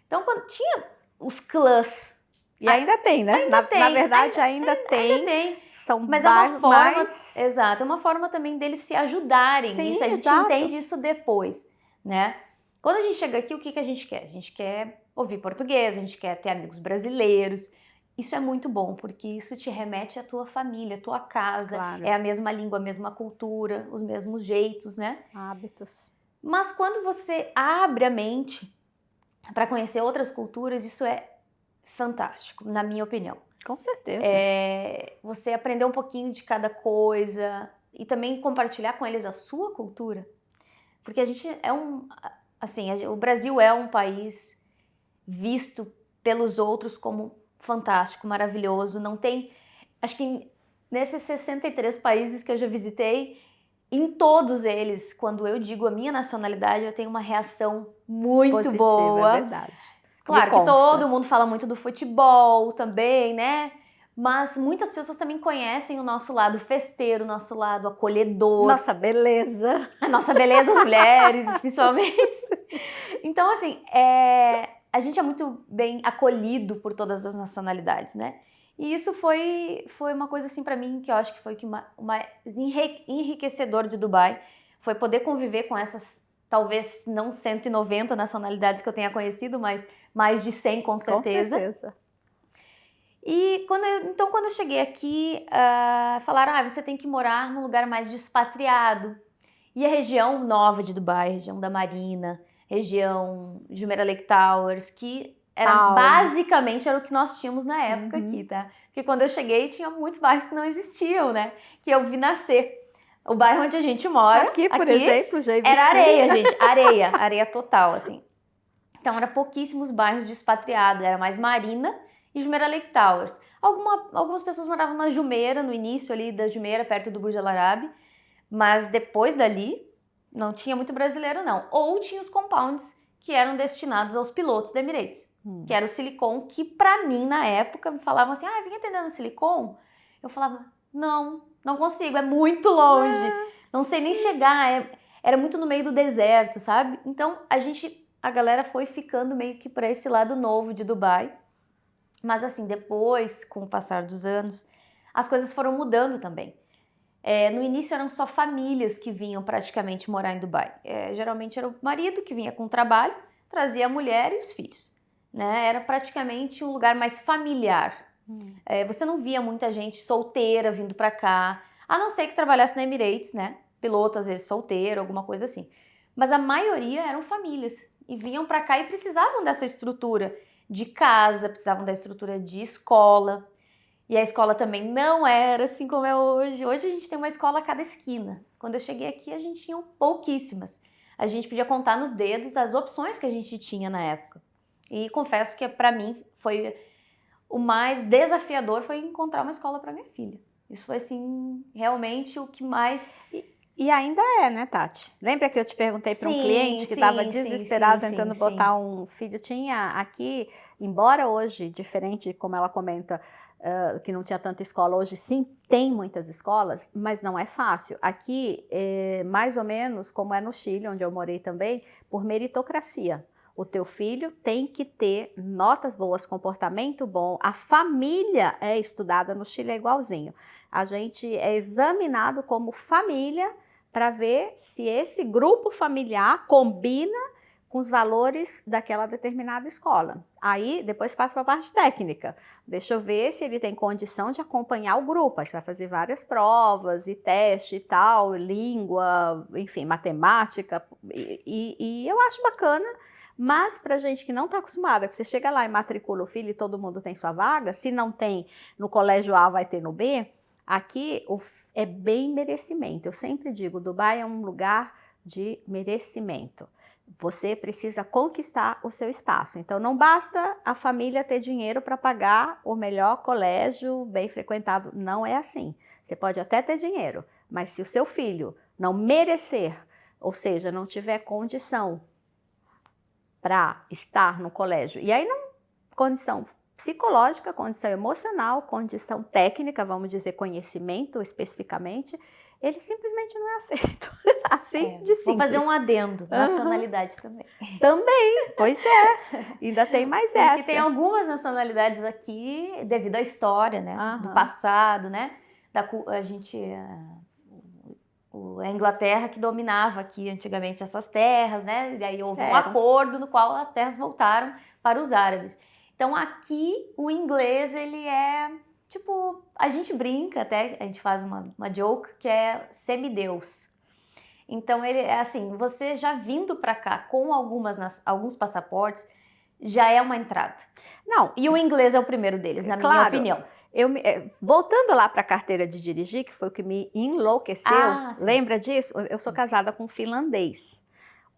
Então, quando tinha os clãs... E ainda tem, né? Na verdade, ainda tem. São mas é uma forma... Exato, é uma forma também deles se ajudarem. Sim, isso a gente entende isso depois, né? Quando a gente chega aqui, o que a gente quer? A gente quer ouvir português, a gente quer ter amigos brasileiros. Isso é muito bom, porque isso te remete à tua família, à tua casa. Claro. É a mesma língua, a mesma cultura, os mesmos jeitos, né? Hábitos. Mas quando você abre a mente para conhecer outras culturas, isso é fantástico, na minha opinião. Com certeza. Você aprender um pouquinho de cada coisa e também compartilhar com eles a sua cultura. Porque a gente o Brasil é um país visto pelos outros como fantástico, maravilhoso. Não tem... Acho que nesses 63 países que eu já visitei, em todos eles, quando eu digo a minha nacionalidade, eu tenho uma reação muito positiva, boa. É verdade. Claro que todo mundo fala muito do futebol também, né? Mas muitas pessoas também conhecem o nosso lado festeiro, o nosso lado acolhedor. Nossa beleza. A nossa beleza, as mulheres, principalmente. Então, assim, a gente é muito bem acolhido por todas as nacionalidades, né? E isso foi uma coisa, assim, pra mim, que eu acho que foi o mais enriquecedor de Dubai. Foi poder conviver com essas, talvez não 190 nacionalidades que eu tenha conhecido, mas mais de 100 com certeza. Com certeza. E quando eu cheguei aqui, falaram, você tem que morar num lugar mais despatriado. E a região nova de Dubai, região da Marina, região Jumeirah Lake Towers, que basicamente era o que nós tínhamos na época aqui, tá? Porque quando eu cheguei tinha muitos bairros que não existiam, né? Que eu vi nascer. O bairro onde a gente mora... Aqui, por exemplo, já era areia, gente. Areia total, assim. Então, eram pouquíssimos bairros despatriados. Era mais Marina e Jumeirah Lake Towers. Algumas pessoas moravam na Jumeirah, no início ali da Jumeirah, perto do Burj Al Arab. Mas depois dali, não tinha muito brasileiro, não. Ou tinha os compounds que eram destinados aos pilotos da Emirates. Que era o Silicon, que pra mim, na época, me falavam assim, vem atender no Silicon? Eu falava, não consigo, é muito longe. Não sei nem chegar, era muito no meio do deserto, sabe? Então, a galera foi ficando meio que pra esse lado novo de Dubai. Mas assim, depois, com o passar dos anos, as coisas foram mudando também. No início eram só famílias que vinham praticamente morar em Dubai. Geralmente era o marido que vinha com o trabalho, trazia a mulher e os filhos. Né? Era praticamente um lugar mais familiar, Você não via muita gente solteira vindo para cá, a não ser que trabalhasse na Emirates, né? Piloto, às vezes, solteiro, alguma coisa assim. Mas a maioria eram famílias e vinham para cá e precisavam dessa estrutura de casa, precisavam da estrutura de escola. E a escola também não era assim como é hoje. Hoje a gente tem uma escola a cada esquina. Quando eu cheguei aqui, a gente tinha pouquíssimas. A gente podia contar nos dedos as opções que a gente tinha na época. E confesso que para mim foi o mais desafiador foi encontrar uma escola para minha filha. Isso foi assim, realmente o que mais... E ainda é, né, Tati? Lembra que eu te perguntei para um cliente que estava desesperado tentando botar um filho? Tinha aqui, embora hoje, diferente como ela comenta, que não tinha tanta escola, hoje sim tem muitas escolas, mas não é fácil. Aqui, mais ou menos como é no Chile, onde eu morei também, por meritocracia. O teu filho tem que ter notas boas, comportamento bom. A família é estudada no Chile, é igualzinho. A gente é examinado como família para ver se esse grupo familiar combina com os valores daquela determinada escola. Aí, depois passa para a parte técnica. Deixa eu ver se ele tem condição de acompanhar o grupo. A gente vai fazer várias provas e teste e tal, língua, enfim, matemática. E eu acho bacana. Mas para gente que não está acostumada, que você chega lá e matricula o filho e todo mundo tem sua vaga, se não tem no colégio A, vai ter no B, aqui é bem merecimento. Eu sempre digo, Dubai é um lugar de merecimento. Você precisa conquistar o seu espaço. Então não basta a família ter dinheiro para pagar o melhor colégio bem frequentado. Não é assim. Você pode até ter dinheiro, mas se o seu filho não merecer, ou seja, não tiver condição para estar no colégio. E aí, não, condição psicológica, condição emocional, condição técnica, vamos dizer, conhecimento especificamente, ele simplesmente não é aceito. Assim de simples. Vou fazer um adendo, nacionalidade também. Também, pois é. Ainda tem mais essa. Porque tem algumas nacionalidades aqui, devido à história, né? Do passado, né? A Inglaterra que dominava aqui antigamente essas terras, né? E aí houve um acordo no qual as terras voltaram para os árabes. Então aqui o inglês, ele é tipo, a gente brinca até, a gente faz uma joke que é semideus. Então ele é assim, você já vindo para cá com alguns passaportes, já é uma entrada. Não. E o inglês é o primeiro deles, na minha opinião. Voltando lá para a carteira de dirigir, que foi o que me enlouqueceu, lembra disso? Eu sou casada com um finlandês.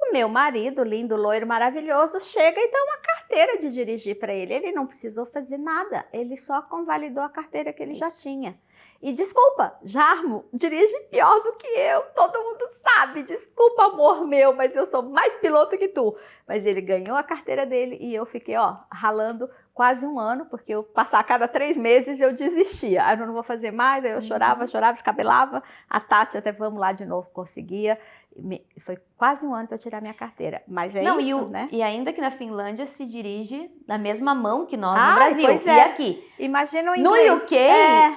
O meu marido, lindo, loiro, maravilhoso, chega e dá uma carteira de dirigir para ele. Ele não precisou fazer nada, ele só convalidou a carteira que ele já tinha. E desculpa, Jarmo, dirige pior do que eu, todo mundo sabe. Desculpa, amor meu, mas eu sou mais piloto que tu. Mas ele ganhou a carteira dele e eu fiquei, ralando quase um ano, porque eu passar a cada 3 meses eu desistia. Aí eu não vou fazer mais, aí eu chorava, descabelava. A Tati até vamos lá de novo, conseguia. Foi quase um ano para eu tirar minha carteira. Mas isso, né? E ainda que na Finlândia se dirige na mesma mão que nós no Brasil. Pois e aqui. Imagina o inglês. No UK,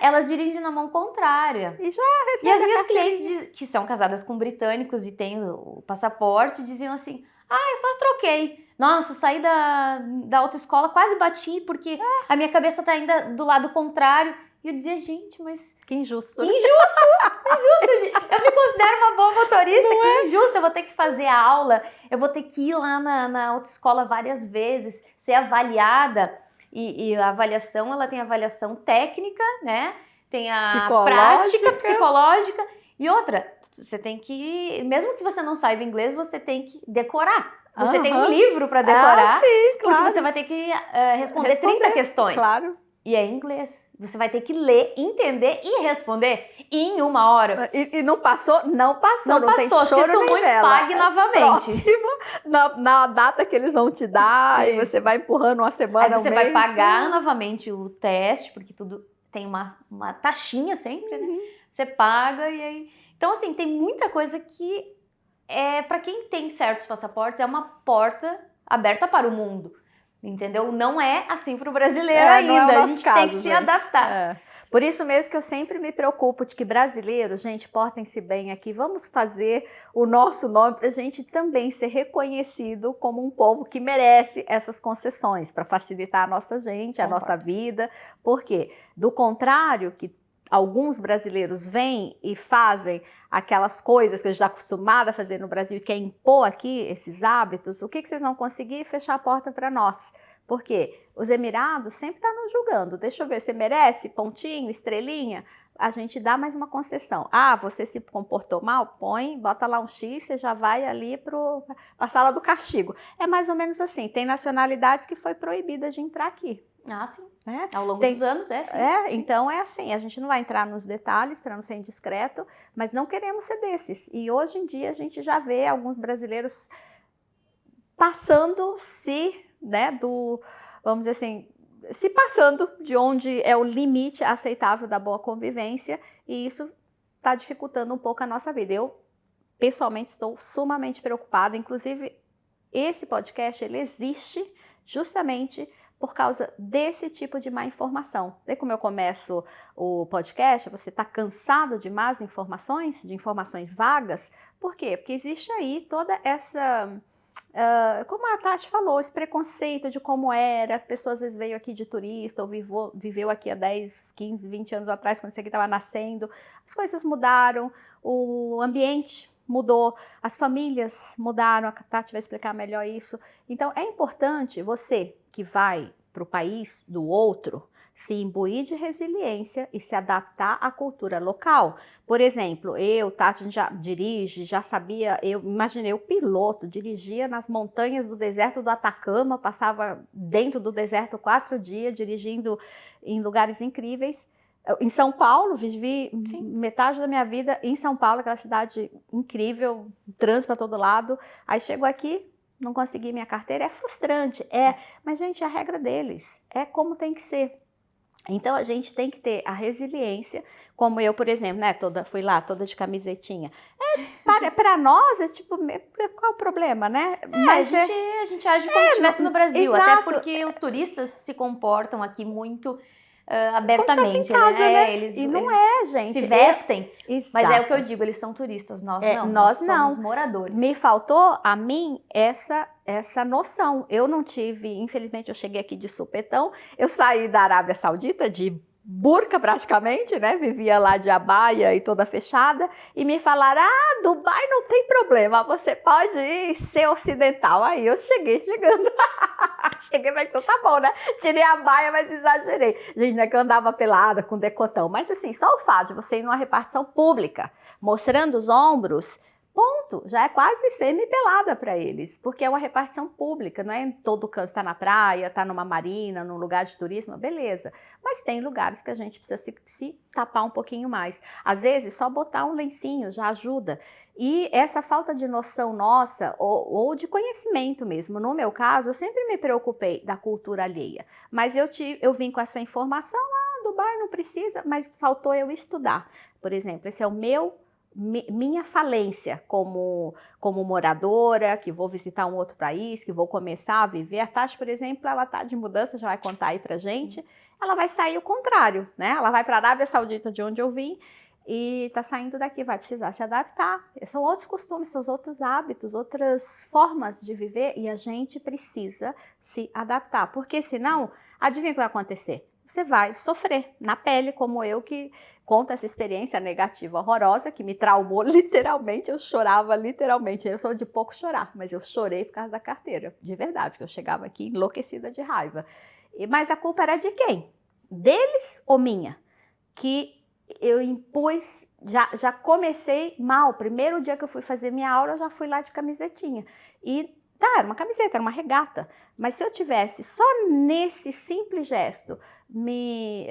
elas dirigem na mão contrária. E já recebem. E as minhas clientes que são casadas com britânicos e têm o passaporte, diziam assim, eu só troquei. Nossa, saí da autoescola, quase bati, porque a minha cabeça tá ainda do lado contrário. E eu dizia, gente, mas... Que injusto. Que injusto, gente. Eu me considero uma boa motorista, que injusto. Eu vou ter que fazer a aula, eu vou ter que ir lá na autoescola várias vezes, ser avaliada. E a avaliação, ela tem avaliação técnica, né? Tem a prática psicológica. E outra, você tem que... Mesmo que você não saiba inglês, você tem que decorar. Você tem um livro para decorar. Sim, claro. Porque você vai ter que responder 30 questões. Claro. E é em inglês. Você vai ter que ler, entender e responder em 1 hora. E não passou? Não passou. Não tem choro Sinto nem muito, vela. pague novamente. Próximo, na data que eles vão te dar, e você vai empurrando uma semana, Aí você vai pagar novamente o teste, porque tudo tem uma taxinha sempre, né? Você paga e aí... Então, assim, tem muita coisa que, para quem tem certos passaportes, é uma porta aberta para o mundo. Entendeu? Não é assim para o brasileiro ainda. A gente tem que se adaptar. Por isso mesmo que eu sempre me preocupo de que brasileiros, gente, portem-se bem aqui, vamos fazer o nosso nome para a gente também ser reconhecido como um povo que merece essas concessões, para facilitar a nossa gente, a nossa vida, porque do contrário, que alguns brasileiros vêm e fazem aquelas coisas que a gente está acostumado a fazer no Brasil e quer impor aqui esses hábitos, o que vocês vão conseguir? Fechar a porta para nós. Por quê? Os Emirados sempre estão nos julgando. Deixa eu ver, você merece? Pontinho, estrelinha? A gente dá mais uma concessão. Ah, você se comportou mal? Põe, bota lá um X, você já vai ali para a sala do castigo. É mais ou menos assim. Tem nacionalidades que foi proibida de entrar aqui. Ah, sim. Né? Ao longo dos anos, sim. Sim. Então é assim, a gente não vai entrar nos detalhes para não ser indiscreto, mas não queremos ser desses. E hoje em dia a gente já vê alguns brasileiros passando-se, né, vamos dizer assim, se passando de onde é o limite aceitável da boa convivência, e isso está dificultando um pouco a nossa vida. Eu, pessoalmente, estou sumamente preocupada, inclusive esse podcast, ele existe justamente por causa desse tipo de má informação. Daí como eu começo o podcast, você está cansado de más informações, de informações vagas? Por quê? Porque existe aí toda essa... como a Tati falou, esse preconceito de como era, as pessoas às vezes veio aqui de turista ou viveu aqui há 10, 15, 20 anos atrás, quando isso aqui estava nascendo, as coisas mudaram, o ambiente mudou, as famílias mudaram, a Tati vai explicar melhor isso. Então é importante você que vai para o país do outro, se imbuir de resiliência e se adaptar à cultura local. Por exemplo, Tati já dirige, já sabia, eu imaginei o piloto, dirigia nas montanhas do deserto do Atacama, passava dentro do deserto 4 dias, dirigindo em lugares incríveis. Em São Paulo, vivi metade da minha vida em São Paulo, aquela cidade incrível, trânsito para todo lado. Aí chego aqui, não consegui minha carteira, é frustrante, mas gente, é a regra deles, é como tem que ser. Então a gente tem que ter a resiliência, como eu, por exemplo, né, fui lá toda de camisetinha. Para nós, é tipo, qual o problema, né? Mas a gente age como se estivesse no Brasil, exato. até porque os turistas se comportam aqui muito abertamente, como se fosse em casa, né? Eles, e não eles gente. se vestem, Exato. Mas é o que eu digo, eles são turistas, nós não. Nós somos moradores. Me faltou a mim essa noção. Eu não tive, infelizmente eu cheguei aqui de supetão, eu saí da Arábia Saudita de burca praticamente, né? Vivia lá de abaia e toda fechada, e me falaram, Dubai não tem problema, você pode ir ser ocidental. Aí eu chegando. Cheguei, mas então tá bom, né? Tirei a baia, mas exagerei. Gente, não é que eu andava pelada com decotão, mas assim, só o fato de você ir numa repartição pública, mostrando os ombros, ponto, já é quase semi-pelada para eles, porque é uma repartição pública, não é em todo canto, está na praia, está numa marina, num lugar de turismo, beleza. Mas tem lugares que a gente precisa se tapar um pouquinho mais. Às vezes, só botar um lencinho já ajuda. E essa falta de noção nossa, ou de conhecimento mesmo, no meu caso, eu sempre me preocupei da cultura alheia, mas eu vim com essa informação, Dubai não precisa, mas faltou eu estudar. Por exemplo, esse é minha falência como moradora, que vou visitar um outro país, que vou começar a viver. A Tati, por exemplo, ela está de mudança, já vai contar aí pra gente. Ela vai sair o contrário, né? Ela vai para a Arábia Saudita, de onde eu vim, e está saindo daqui, vai precisar se adaptar. São outros costumes, são outros hábitos, outras formas de viver, e a gente precisa se adaptar, porque senão, adivinha o que vai acontecer? Você vai sofrer na pele, como eu que conto essa experiência negativa horrorosa, que me traumou literalmente, eu chorava literalmente. Eu sou de pouco chorar, mas eu chorei por causa da carteira, de verdade, porque eu chegava aqui enlouquecida de raiva. Mas a culpa era de quem? Deles ou minha? Que eu impus, já comecei mal. Primeiro dia que eu fui fazer minha aula, eu já fui lá de camisetinha. E era uma camiseta, era uma regata. Mas se eu tivesse só nesse simples gesto me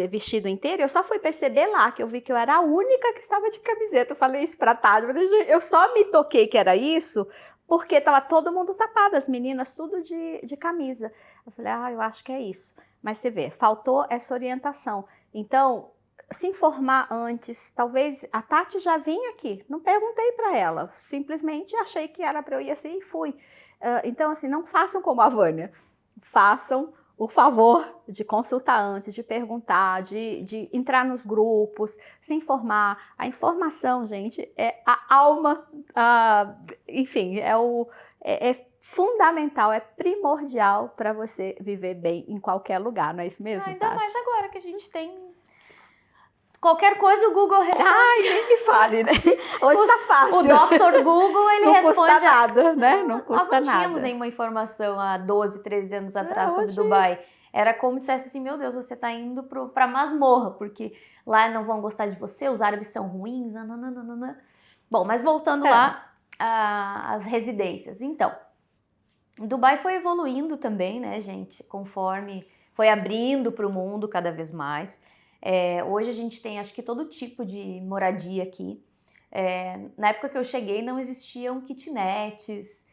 vestido inteiro, eu só fui perceber lá, que eu vi que eu era a única que estava de camiseta. Eu falei isso pra Tati, eu só me toquei que era isso porque estava todo mundo tapado, as meninas tudo de camisa. Eu falei, eu acho que é isso. Mas você vê, faltou essa orientação. Então, se informar antes, talvez a Tati já vinha aqui, não perguntei para ela, simplesmente achei que era para eu ir assim e fui. Então, assim, não façam como a Vânia, façam por favor, de consultar antes, de perguntar, de entrar nos grupos, se informar. A informação, gente, é a alma, enfim, é fundamental, é primordial para você viver bem em qualquer lugar, não é isso mesmo, Ainda Tati? mais agora que a gente tem... Qualquer coisa o Google responde. Ai, nem me fale, né? Hoje tá fácil. O Dr. Google, ele não responde... Custa nada, né? Não custa nós não tínhamos nada. nenhuma informação há 12, 13 anos atrás sobre hoje... Dubai. Era como dissesse assim, meu Deus, você tá indo pra masmorra, porque lá não vão gostar de você, os árabes são ruins, nananana. Bom, mas voltando lá às residências. Então, Dubai foi evoluindo também, né, gente, conforme foi abrindo para o mundo cada vez mais. Hoje a gente tem, acho que, todo tipo de moradia aqui. Na época que eu cheguei não existiam kitnets,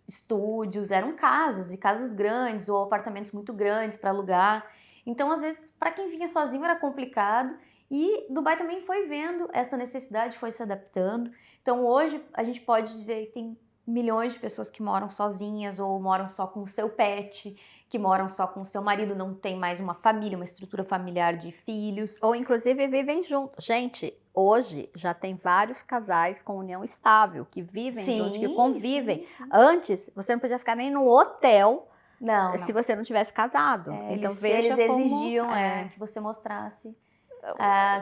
estúdios, eram casas, e casas grandes ou apartamentos muito grandes para alugar. Então, às vezes, para quem vinha sozinho era complicado, e Dubai também foi vendo essa necessidade, foi se adaptando. Então, hoje a gente pode dizer que tem milhões de pessoas que moram sozinhas ou moram só com o seu pet, que moram só com o seu marido, não tem mais uma família, uma estrutura familiar de filhos. Ou inclusive vivem juntos. Gente, hoje já tem vários casais com união estável, que vivem juntos, que convivem. Sim. Antes, você não podia ficar nem no hotel se você não tivesse casado. Então veja eles como... exigiam que você mostrasse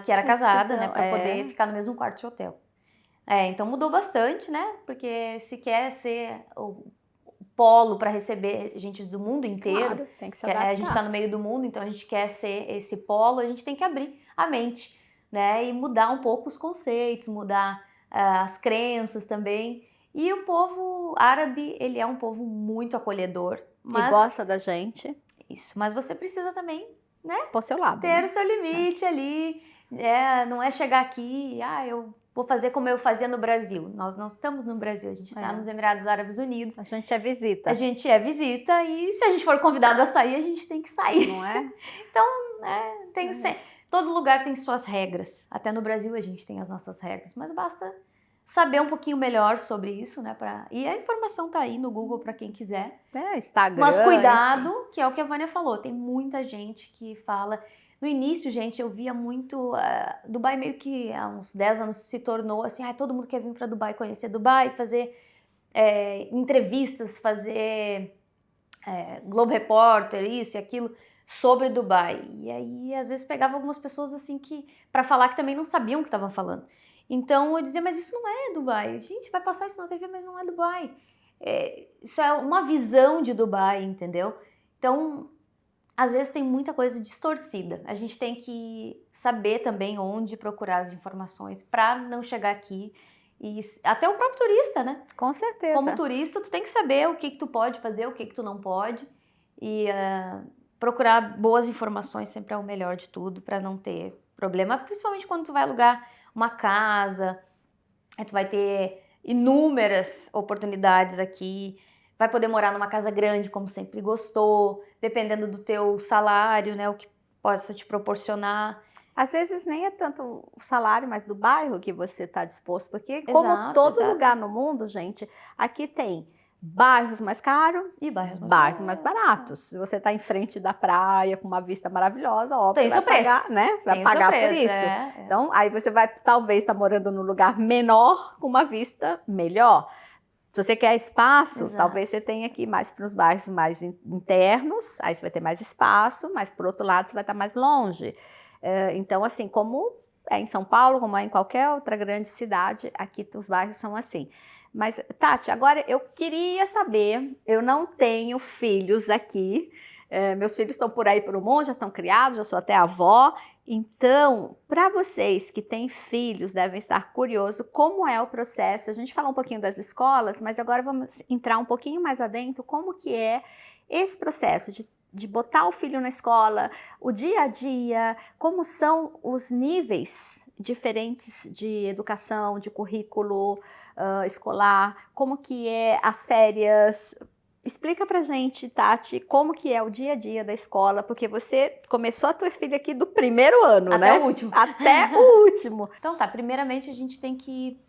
que era casada, né, para poder ficar no mesmo quarto de hotel. Então mudou bastante, né, porque se quer ser o polo para receber gente do mundo inteiro, claro, tem que se adaptar. A gente está no meio do mundo, então a gente quer ser esse polo, a gente tem que abrir a mente, né, e mudar um pouco os conceitos, mudar as crenças também. E o povo árabe, ele é um povo muito acolhedor. E gosta da gente. Isso, mas você precisa também, né, por seu lado, ter o seu limite ali. Não é chegar aqui, eu vou fazer como eu fazia no Brasil. Nós não estamos no Brasil, a gente está nos Emirados Árabes Unidos. A gente é visita. A gente é visita e se a gente for convidado a sair, a gente tem que sair. Não é? Então, todo lugar tem suas regras. Até no Brasil a gente tem as nossas regras, mas basta saber um pouquinho melhor sobre isso, né? E a informação tá aí no Google para quem quiser. Instagram. Mas cuidado, que é o que a Vânia falou, tem muita gente que fala... No início, gente, eu via muito... Dubai meio que há uns 10 anos se tornou assim, todo mundo quer vir para Dubai, conhecer Dubai, fazer entrevistas, fazer Globo Repórter, isso e aquilo, sobre Dubai. E aí, às vezes, pegava algumas pessoas assim que para falar que também não sabiam o que estavam falando. Então, eu dizia, mas isso não é Dubai. Gente, vai passar isso na TV, mas não é Dubai. Isso é uma visão de Dubai, entendeu? Então... Às vezes tem muita coisa distorcida. A gente tem que saber também onde procurar as informações para não chegar aqui e até o próprio turista, né? Com certeza. Como turista, tu tem que saber o que tu pode fazer, o que tu não pode e procurar boas informações sempre é o melhor de tudo para não ter problema, principalmente quando tu vai alugar uma casa, tu vai ter inúmeras oportunidades aqui. Vai poder morar numa casa grande, como sempre gostou, dependendo do teu salário, né, o que possa te proporcionar. Às vezes nem é tanto o salário, mas do bairro que você está disposto, porque como todo lugar no mundo, gente, aqui tem bairros mais caros e bairros mais baratos. Se você está em frente da praia, com uma vista maravilhosa, óbvio, tem vai pagar, né? Vai pagar por isso. Então, aí você vai, talvez, estar morando num lugar menor, com uma vista melhor. Se você quer espaço, talvez você tenha aqui mais para os bairros mais internos, aí você vai ter mais espaço, mas por outro lado você vai estar mais longe. Então, assim, como é em São Paulo, como é em qualquer outra grande cidade, aqui os bairros são assim. Mas, Tati, agora eu queria saber, eu não tenho filhos aqui, meus filhos estão por aí pelo mundo, já estão criados, já sou até avó. Então, para vocês que têm filhos, devem estar curiosos como é o processo. A gente falou um pouquinho das escolas, mas agora vamos entrar um pouquinho mais adentro, como que é esse processo de botar o filho na escola, o dia a dia, como são os níveis diferentes de educação, de currículo escolar, como que é as férias. Explica pra gente, Tati, como que é o dia a dia da escola, porque você começou a tua filha aqui do primeiro ano, né? Até o último. Até o último. Então tá, primeiramente a gente tem que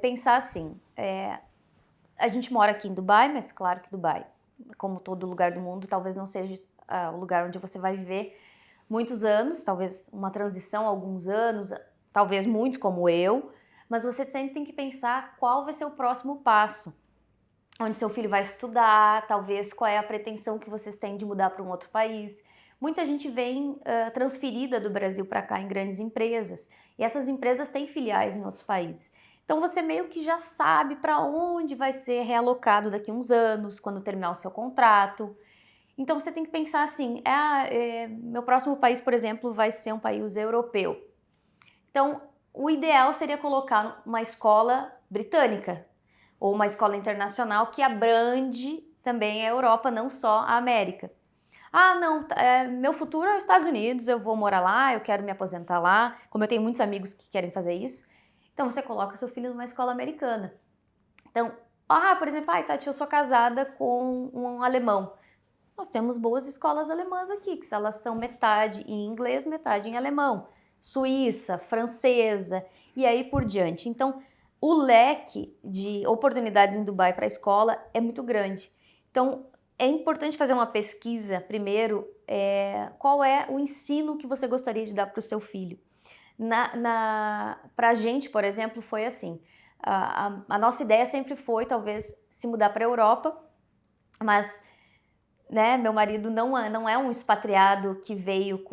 pensar assim, a gente mora aqui em Dubai, mas claro que Dubai, como todo lugar do mundo, talvez não seja o lugar onde você vai viver muitos anos, talvez uma transição, alguns anos, talvez muitos como eu, mas você sempre tem que pensar qual vai ser o próximo passo, onde seu filho vai estudar, talvez qual é a pretensão que vocês têm de mudar para um outro país. Muita gente vem transferida do Brasil para cá em grandes empresas, e essas empresas têm filiais em outros países. Então você meio que já sabe para onde vai ser realocado daqui a uns anos, quando terminar o seu contrato. Então você tem que pensar assim, meu próximo país, por exemplo, vai ser um país europeu. Então o ideal seria colocar uma escola britânica ou uma escola internacional que abrange também a Europa, não só a América. Ah, não, meu futuro é os Estados Unidos, eu vou morar lá, eu quero me aposentar lá, como eu tenho muitos amigos que querem fazer isso. Então você coloca seu filho numa escola americana. Então, por exemplo, Tati, eu sou casada com um alemão. Nós temos boas escolas alemãs aqui, que elas são metade em inglês, metade em alemão. Suíça, francesa e aí por diante. Então, o leque de oportunidades em Dubai para a escola é muito grande. Então, é importante fazer uma pesquisa primeiro, qual é o ensino que você gostaria de dar para o seu filho. Para a gente, por exemplo, foi assim, a nossa ideia sempre foi talvez se mudar para a Europa, mas né, meu marido não é um expatriado que veio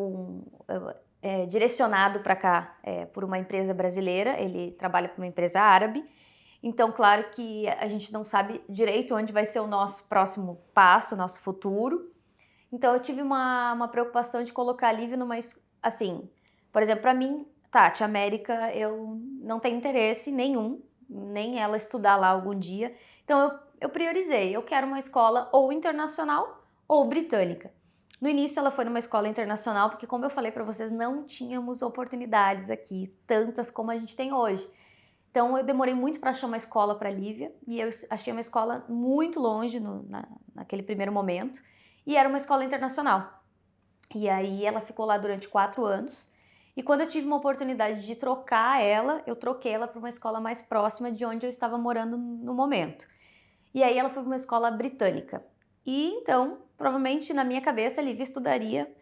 direcionado para cá por uma empresa brasileira, ele trabalha para uma empresa árabe. Então, claro que a gente não sabe direito onde vai ser o nosso próximo passo, o nosso futuro. Então, eu tive uma preocupação de colocar a Lívia assim, por exemplo, para mim, Tati, América, eu não tenho interesse nenhum, nem ela estudar lá algum dia. Então, eu priorizei, eu quero uma escola ou internacional ou britânica. No início, ela foi numa escola internacional, porque como eu falei para vocês, não tínhamos oportunidades aqui, tantas como a gente tem hoje. Então, eu demorei muito para achar uma escola para a Lívia, e eu achei uma escola muito longe naquele primeiro momento, e era uma escola internacional. E aí, ela ficou lá durante 4 anos, e quando eu tive uma oportunidade de trocar ela, eu troquei ela para uma escola mais próxima de onde eu estava morando no momento. E aí, ela foi para uma escola britânica. E então, provavelmente, na minha cabeça, a Lívia estudaria,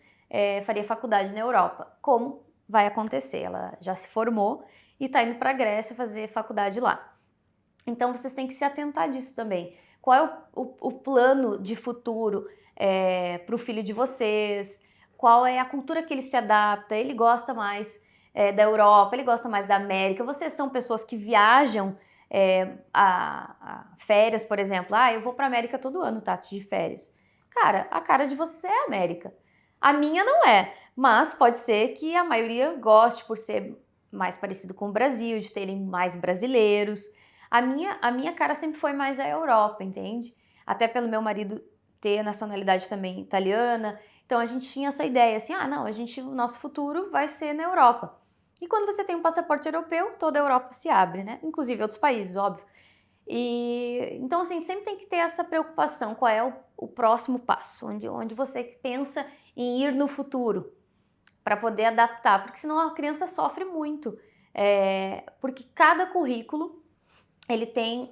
faria faculdade na Europa. Como vai acontecer? Ela já se formou e está indo para a Grécia fazer faculdade lá. Então, vocês têm que se atentar disso também. Qual é o plano de futuro para o filho de vocês? Qual é a cultura que ele se adapta? Ele gosta mais da Europa? Ele gosta mais da América? Vocês são pessoas que viajam a férias, por exemplo? Eu vou para a América todo ano, Tati, de férias. Cara, a cara de vocês é a América. A minha não é, mas pode ser que a maioria goste por ser mais parecido com o Brasil, de terem mais brasileiros. A minha cara sempre foi mais a Europa, entende? Até pelo meu marido ter nacionalidade também italiana. Então a gente tinha essa ideia assim, não, o nosso futuro vai ser na Europa. E quando você tem um passaporte europeu, toda a Europa se abre, né? Inclusive outros países, óbvio. Então assim, sempre tem que ter essa preocupação, qual é o próximo passo, onde você pensa em ir no futuro, para poder adaptar, porque senão a criança sofre muito, porque cada currículo, ele tem,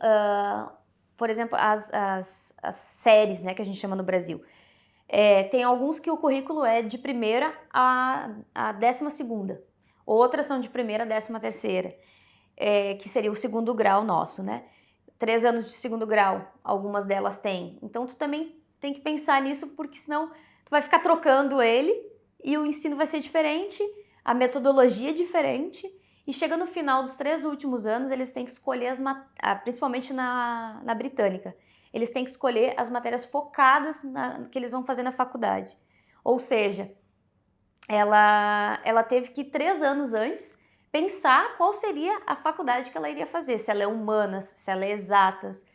por exemplo, as séries, né, que a gente chama no Brasil. Tem alguns que o currículo é de primeira a 12ª, outras são de primeira a 13ª, que seria o segundo grau nosso, né? 3 anos de segundo grau, algumas delas têm. Então, tu também tem que pensar nisso, porque senão tu vai ficar trocando ele, e o ensino vai ser diferente, a metodologia é diferente, e chega no final dos 3 últimos anos, eles têm que escolher principalmente na britânica, eles têm que escolher as matérias focadas que eles vão fazer na faculdade. Ou seja, ela teve que 3 anos antes pensar qual seria a faculdade que ela iria fazer, se ela é humanas, se ela é exatas,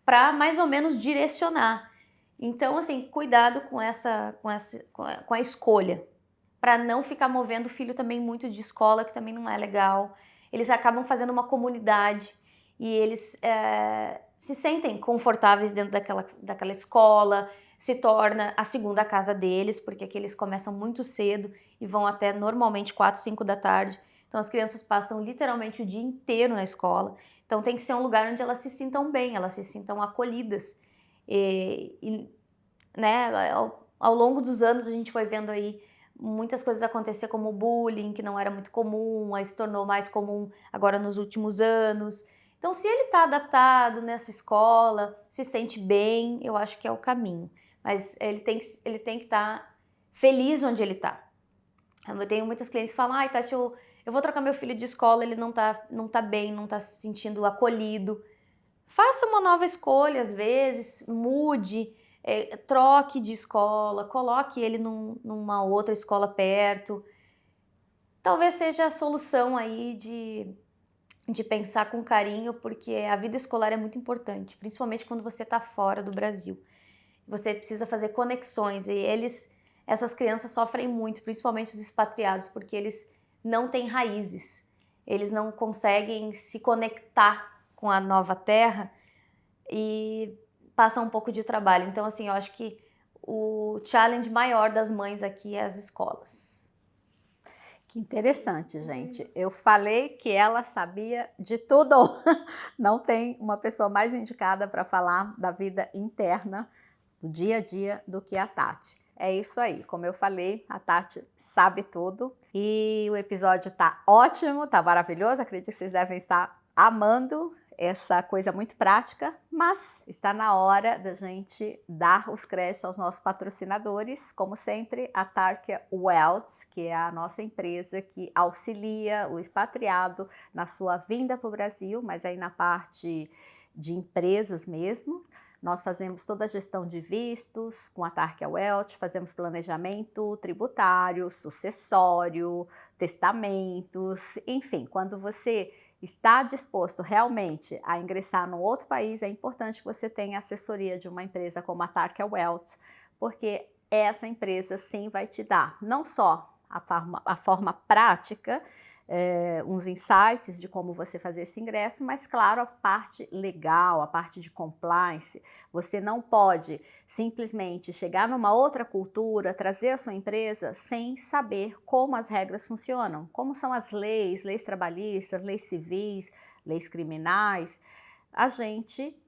para mais ou menos direcionar. Então, assim, cuidado com a escolha, para não ficar movendo o filho também muito de escola, que também não é legal. Eles acabam fazendo uma comunidade e eles se sentem confortáveis dentro daquela escola, se torna a segunda casa deles, porque aqui eles começam muito cedo e vão até normalmente 4, 5 da tarde. Então as crianças passam literalmente o dia inteiro na escola. Então tem que ser um lugar onde elas se sintam bem, elas se sintam acolhidas. Né, ao longo dos anos a gente foi vendo aí muitas coisas acontecer, como o bullying, que não era muito comum, aí se tornou mais comum agora nos últimos anos. Então, se ele está adaptado nessa escola, se sente bem, eu acho que é o caminho. Mas ele tem que estar feliz onde ele está. Eu tenho muitas clientes que falam, ai, Tati, eu vou trocar meu filho de escola, ele não tá bem, não tá se sentindo acolhido. Faça uma nova escolha, às vezes, mude, troque de escola, coloque ele numa outra escola perto. Talvez seja a solução aí de pensar com carinho, porque a vida escolar é muito importante, principalmente quando você está fora do Brasil. Você precisa fazer conexões e essas crianças sofrem muito, principalmente os expatriados, porque eles não têm raízes. Eles não conseguem se conectar com a nova terra e passam um pouco de trabalho. Então, assim, eu acho que o challenge maior das mães aqui é as escolas. Que interessante, gente. Eu falei que ela sabia de tudo. Não tem uma pessoa mais indicada para falar da vida interna, do dia a dia, do que a Tati. É isso aí. Como eu falei, a Tati sabe tudo. E o episódio tá ótimo, tá maravilhoso. Acredito que vocês devem estar amando essa coisa muito prática, mas está na hora da gente dar os créditos aos nossos patrocinadores, como sempre, a Tarkia Wealth, que é a nossa empresa que auxilia o expatriado na sua vinda para o Brasil, mas aí na parte de empresas mesmo. Nós fazemos toda a gestão de vistos com a Tarkia Wealth, fazemos planejamento tributário, sucessório, testamentos, enfim, quando você está disposto realmente a ingressar num outro país, é importante que você tenha assessoria de uma empresa como a Tarkia Wealth, porque essa empresa sim vai te dar não só a forma prática, uns insights de como você fazer esse ingresso, mas claro, a parte legal, a parte de compliance. Você não pode simplesmente chegar numa outra cultura, trazer a sua empresa sem saber como as regras funcionam, como são as leis trabalhistas, leis civis, leis criminais. A gente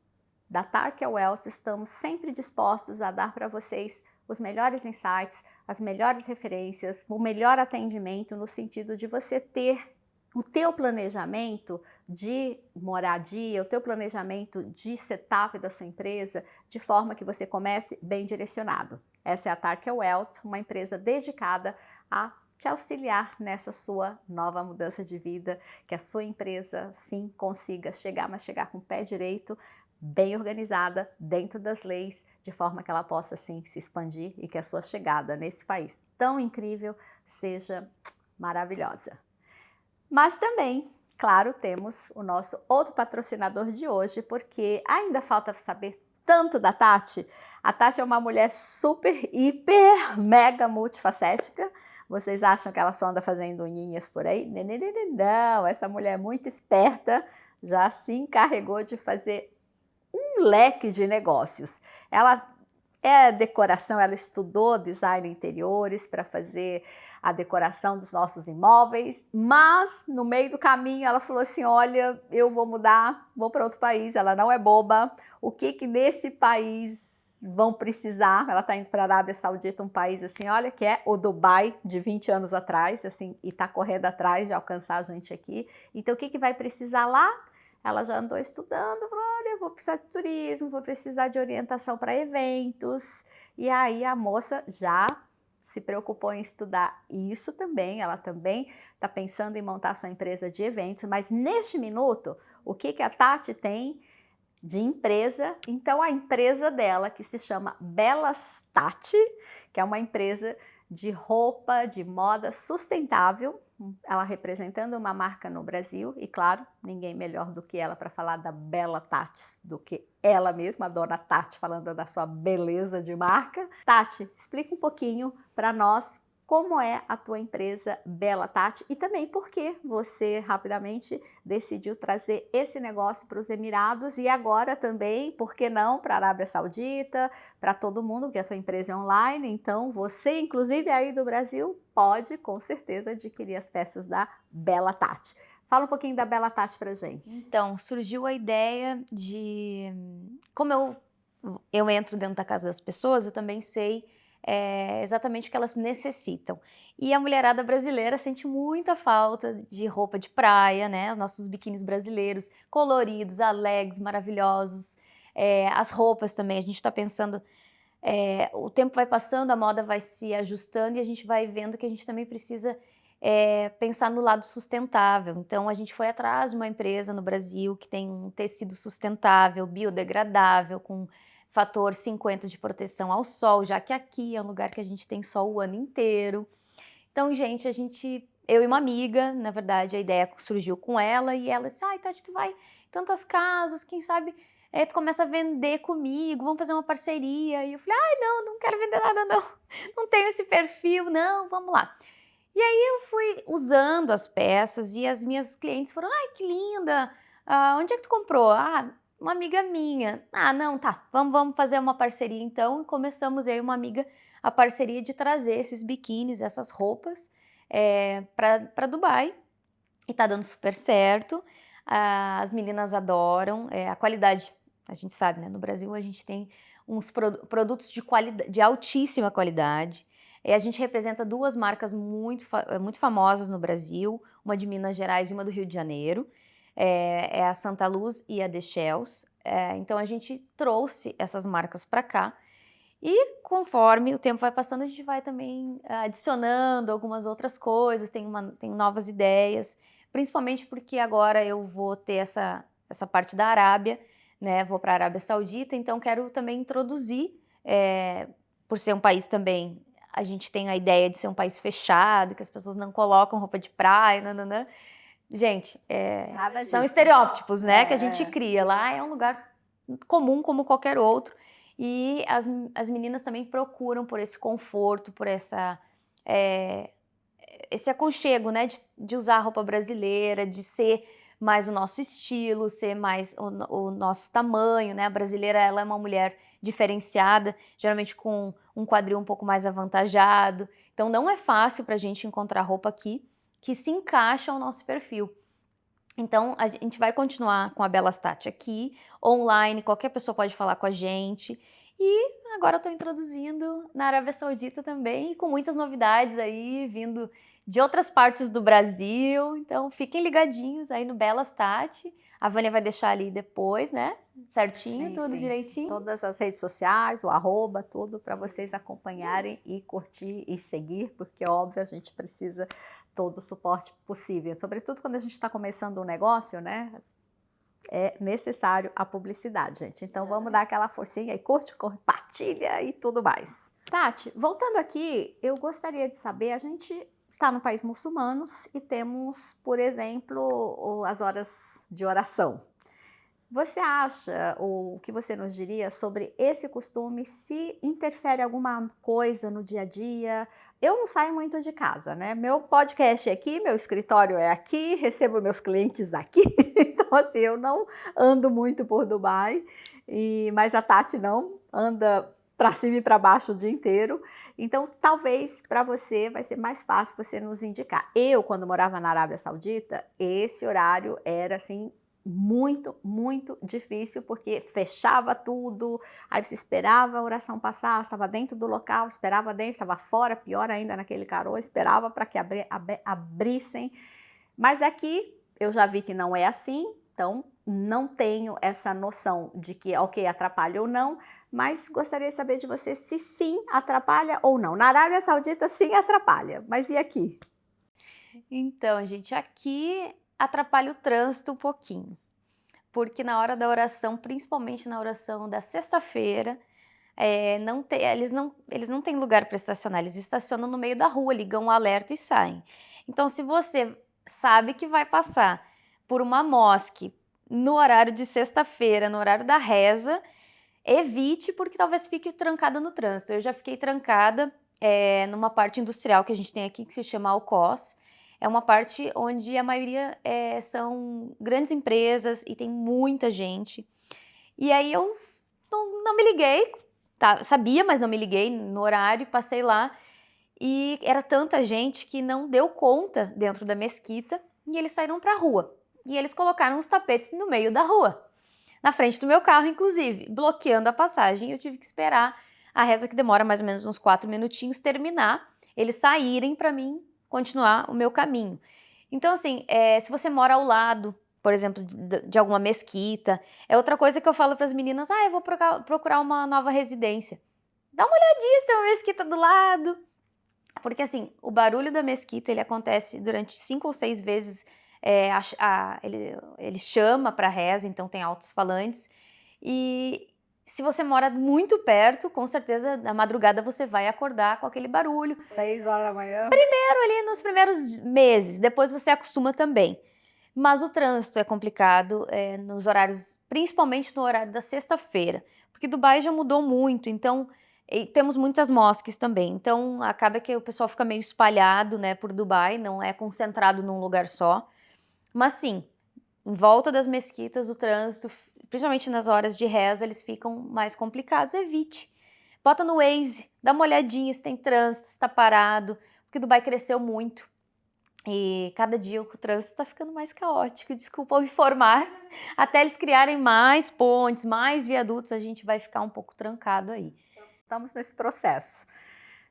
da Tarkia Wealth estamos sempre dispostos a dar para vocês os melhores insights, as melhores referências, o melhor atendimento no sentido de você ter o teu planejamento de moradia, o teu planejamento de setup da sua empresa, de forma que você comece bem direcionado. Essa é a Tarkia Wealth, uma empresa dedicada a te auxiliar nessa sua nova mudança de vida, que a sua empresa sim consiga chegar, mas chegar com o pé direito, bem organizada, dentro das leis, de forma que ela possa sim se expandir e que a sua chegada nesse país tão incrível seja maravilhosa. Mas também, claro, temos o nosso outro patrocinador de hoje, porque ainda falta saber tanto da Tati. A Tati é uma mulher super, hiper, mega multifacética. Vocês acham que ela só anda fazendo unhinhas por aí? Não, essa mulher é muito esperta, já se encarregou de fazer um leque de negócios. Ela é decoração, ela estudou design interiores para fazer a decoração dos nossos imóveis, mas no meio do caminho ela falou assim, olha, eu vou mudar, vou para outro país, ela não é boba, o que nesse país vão precisar? Ela está indo para a Arábia Saudita, um país assim, olha, que é o Dubai de 20 anos atrás, assim, e está correndo atrás de alcançar a gente aqui. Então o que vai precisar lá? Ela já andou estudando, falou, olha, vou precisar de turismo, vou precisar de orientação para eventos. E aí a moça já se preocupou em estudar isso também, ela também está pensando em montar sua empresa de eventos, mas neste minuto, o que a Tati tem de empresa? Então a empresa dela, que se chama Belas Tati, que é uma empresa de roupa, de moda sustentável, ela representando uma marca no Brasil, e claro, ninguém melhor do que ela para falar da Bela Tati do que ela mesma, a dona Tati, falando da sua beleza de marca. Tati, explica um pouquinho para nós como é a tua empresa Bela Tati e também por que você rapidamente decidiu trazer esse negócio para os Emirados e agora também, por que não, para a Arábia Saudita, para todo mundo, porque a sua empresa é online, então você, inclusive aí do Brasil, pode com certeza adquirir as peças da Bela Tati. Fala um pouquinho da Bela Tati pra gente. Então, surgiu a ideia de... Como eu entro dentro da casa das pessoas, eu também sei exatamente o que elas necessitam. E a mulherada brasileira sente muita falta de roupa de praia, né? Os nossos biquínis brasileiros, coloridos, alegres, maravilhosos. As roupas também, a gente está pensando, o tempo vai passando, a moda vai se ajustando e a gente vai vendo que a gente também precisa pensar no lado sustentável. Então, a gente foi atrás de uma empresa no Brasil que tem um tecido sustentável, biodegradável, com fator 50 de proteção ao sol, já que aqui é um lugar que a gente tem sol o ano inteiro. Então, gente, eu e uma amiga, na verdade, a ideia surgiu com ela e ela disse, ai, Tati, tu vai em tantas casas, quem sabe tu começa a vender comigo, vamos fazer uma parceria. E eu falei, ai, não quero vender nada, não. Não tenho esse perfil, não, vamos lá. E aí eu fui usando as peças e as minhas clientes foram, ai, que linda, onde é que tu comprou? Ah, uma amiga minha. Ah, não, tá, vamos fazer uma parceria então. E começamos eu e uma amiga a parceria de trazer esses biquínis, essas roupas para Dubai. E tá dando super certo, as meninas adoram, a qualidade, a gente sabe, né, no Brasil a gente tem uns produtos de altíssima qualidade, a gente representa duas marcas muito famosas no Brasil, uma de Minas Gerais e uma do Rio de Janeiro, é a Santa Luz e a The Shells, então a gente trouxe essas marcas para cá, e conforme o tempo vai passando, a gente vai também adicionando algumas outras coisas, tem novas ideias, principalmente porque agora eu vou ter essa parte da Arábia, né? Vou para a Arábia Saudita, então quero também introduzir, por ser um país também, a gente tem a ideia de ser um país fechado, que as pessoas não colocam roupa de praia, nananã. Gente, são estereótipos, né? Que a gente cria. Lá é um lugar comum como qualquer outro. E as meninas também procuram por esse conforto, por esse aconchego, né, de usar a roupa brasileira, de ser mais o nosso estilo, ser mais o nosso tamanho, né? A brasileira, ela é uma mulher diferenciada, geralmente com um quadril um pouco mais avantajado. Então, não é fácil para a gente encontrar roupa aqui que se encaixa ao nosso perfil. Então, a gente vai continuar com a Belas Tati aqui, online, qualquer pessoa pode falar com a gente. E agora eu estou introduzindo na Arábia Saudita também, com muitas novidades aí, vindo de outras partes do Brasil. Então, fiquem ligadinhos aí no Belas Tati. A Vânia vai deixar ali depois, né? Certinho, Sim, tudo sim. direitinho. Todas as redes sociais, o arroba, tudo para vocês acompanharem e curtir e seguir, porque óbvio a gente precisa todo o suporte possível, sobretudo quando a gente está começando um negócio, né? É necessário a publicidade, gente. Então vamos dar aquela forcinha e curte, compartilha e tudo mais. Tati, voltando aqui, eu gostaria de saber, a gente está no país muçulmanos e temos, por exemplo, as horas de oração. Você acha, ou o que você nos diria sobre esse costume, se interfere alguma coisa no dia a dia? Eu não saio muito de casa, né? Meu podcast é aqui, meu escritório é aqui, recebo meus clientes aqui, então assim, eu não ando muito por Dubai, mas a Tati não, anda para cima e para baixo o dia inteiro, então talvez para você vai ser mais fácil você nos indicar. Eu, quando morava na Arábia Saudita, esse horário era assim, muito difícil, porque fechava tudo, aí você esperava a oração passar, estava dentro do local, esperava dentro, estava fora, pior ainda naquele calor, esperava para que abrissem, mas aqui eu já vi que não é assim, então não tenho essa noção de que, ok, atrapalha ou não, mas gostaria de saber de você se sim atrapalha ou não. Na Arábia Saudita sim atrapalha, mas e aqui? Então, gente, aqui atrapalha o trânsito um pouquinho, porque na hora da oração, principalmente na oração da sexta-feira, eles não têm lugar para estacionar, eles estacionam no meio da rua, ligam o alerta e saem. Então, se você sabe que vai passar por uma mosque no horário de sexta-feira, no horário da reza, evite, porque talvez fique trancada no trânsito. Eu já fiquei trancada numa parte industrial que a gente tem aqui, que se chama Alcoz. É uma parte onde a maioria são grandes empresas e tem muita gente. E aí eu não me liguei, tá? Sabia, mas não me liguei no horário, passei lá e era tanta gente que não deu conta dentro da mesquita e eles saíram para a rua. E eles colocaram os tapetes no meio da rua, na frente do meu carro, inclusive, bloqueando a passagem. Eu tive que esperar a reza que demora mais ou menos uns 4 minutinhos terminar, eles saírem para mim continuar o meu caminho. Então, assim, se você mora ao lado, por exemplo, de alguma mesquita, é outra coisa que eu falo para as meninas, eu vou procurar uma nova residência. Dá uma olhadinha se tem uma mesquita do lado. Porque, assim, o barulho da mesquita, ele acontece durante 5 ou 6 vezes, ele chama para reza, então tem altos-falantes. E se você mora muito perto, com certeza, na madrugada você vai acordar com aquele barulho. 6 horas da manhã? Ali nos primeiros meses, depois você acostuma também. Mas o trânsito é complicado nos horários, principalmente no horário da sexta-feira, porque Dubai já mudou muito, então temos muitas mosques também, então acaba que o pessoal fica meio espalhado, né, por Dubai, não é concentrado num lugar só. Mas sim, em volta das mesquitas, o trânsito, principalmente nas horas de reza, eles ficam mais complicados. Evite. Bota no Waze, dá uma olhadinha se tem trânsito, se está parado, porque Dubai cresceu muito. E cada dia o trânsito está ficando mais caótico, desculpa eu informar. Até eles criarem mais pontes, mais viadutos, a gente vai ficar um pouco trancado aí. Estamos nesse processo.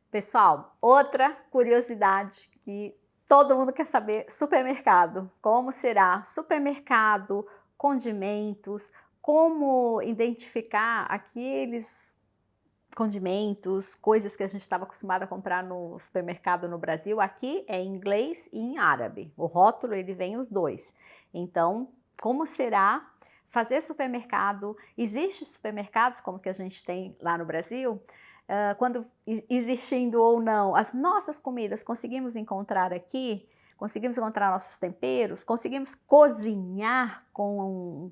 Pessoal, outra curiosidade que todo mundo quer saber, supermercado. Como será? Supermercado, condimentos, como identificar aqueles condimentos, coisas que a gente estava acostumado a comprar no supermercado no Brasil, aqui é em inglês e em árabe. O rótulo, ele vem os dois. Então, como será fazer supermercado? Existem supermercados como que a gente tem lá no Brasil? Quando existindo ou não, as nossas comidas conseguimos encontrar aqui? Conseguimos encontrar nossos temperos? Conseguimos cozinhar com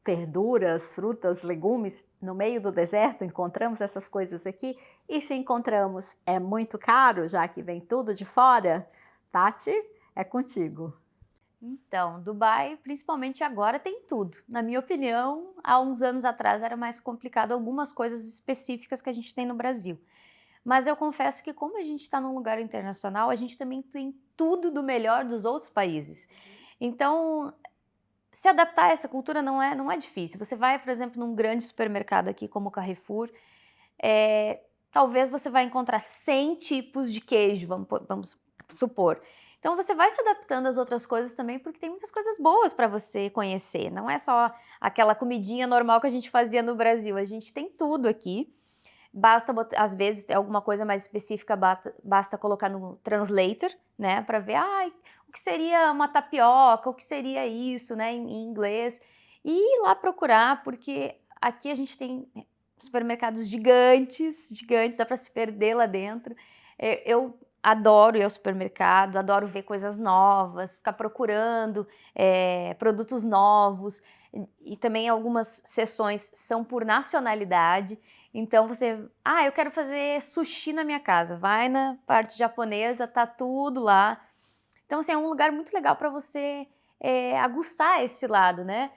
verduras, frutas, legumes no meio do deserto? Encontramos essas coisas aqui? E se encontramos, é muito caro, já que vem tudo de fora? Tati, é contigo. Então, Dubai, principalmente agora, tem tudo. Na minha opinião, há uns anos atrás era mais complicado algumas coisas específicas que a gente tem no Brasil. Mas eu confesso que como a gente está num lugar internacional, a gente também tem tudo do melhor dos outros países. Então, se adaptar a essa cultura não é difícil. Você vai, por exemplo, num grande supermercado aqui como o Carrefour, talvez você vai encontrar 100 tipos de queijo, vamos supor. Então você vai se adaptando às outras coisas também, porque tem muitas coisas boas para você conhecer. Não é só aquela comidinha normal que a gente fazia no Brasil. A gente tem tudo aqui. Basta, às vezes, alguma coisa mais específica, basta colocar no translator, né, para ver, o que seria uma tapioca, o que seria isso, né, em inglês, e ir lá procurar, porque aqui a gente tem supermercados gigantes, dá para se perder lá dentro. Eu adoro ir ao supermercado, adoro ver coisas novas, ficar procurando produtos novos, e também algumas seções são por nacionalidade. Então eu quero fazer sushi na minha casa, vai na parte japonesa, tá tudo lá. Então, assim, é um lugar muito legal para você aguçar esse lado, né?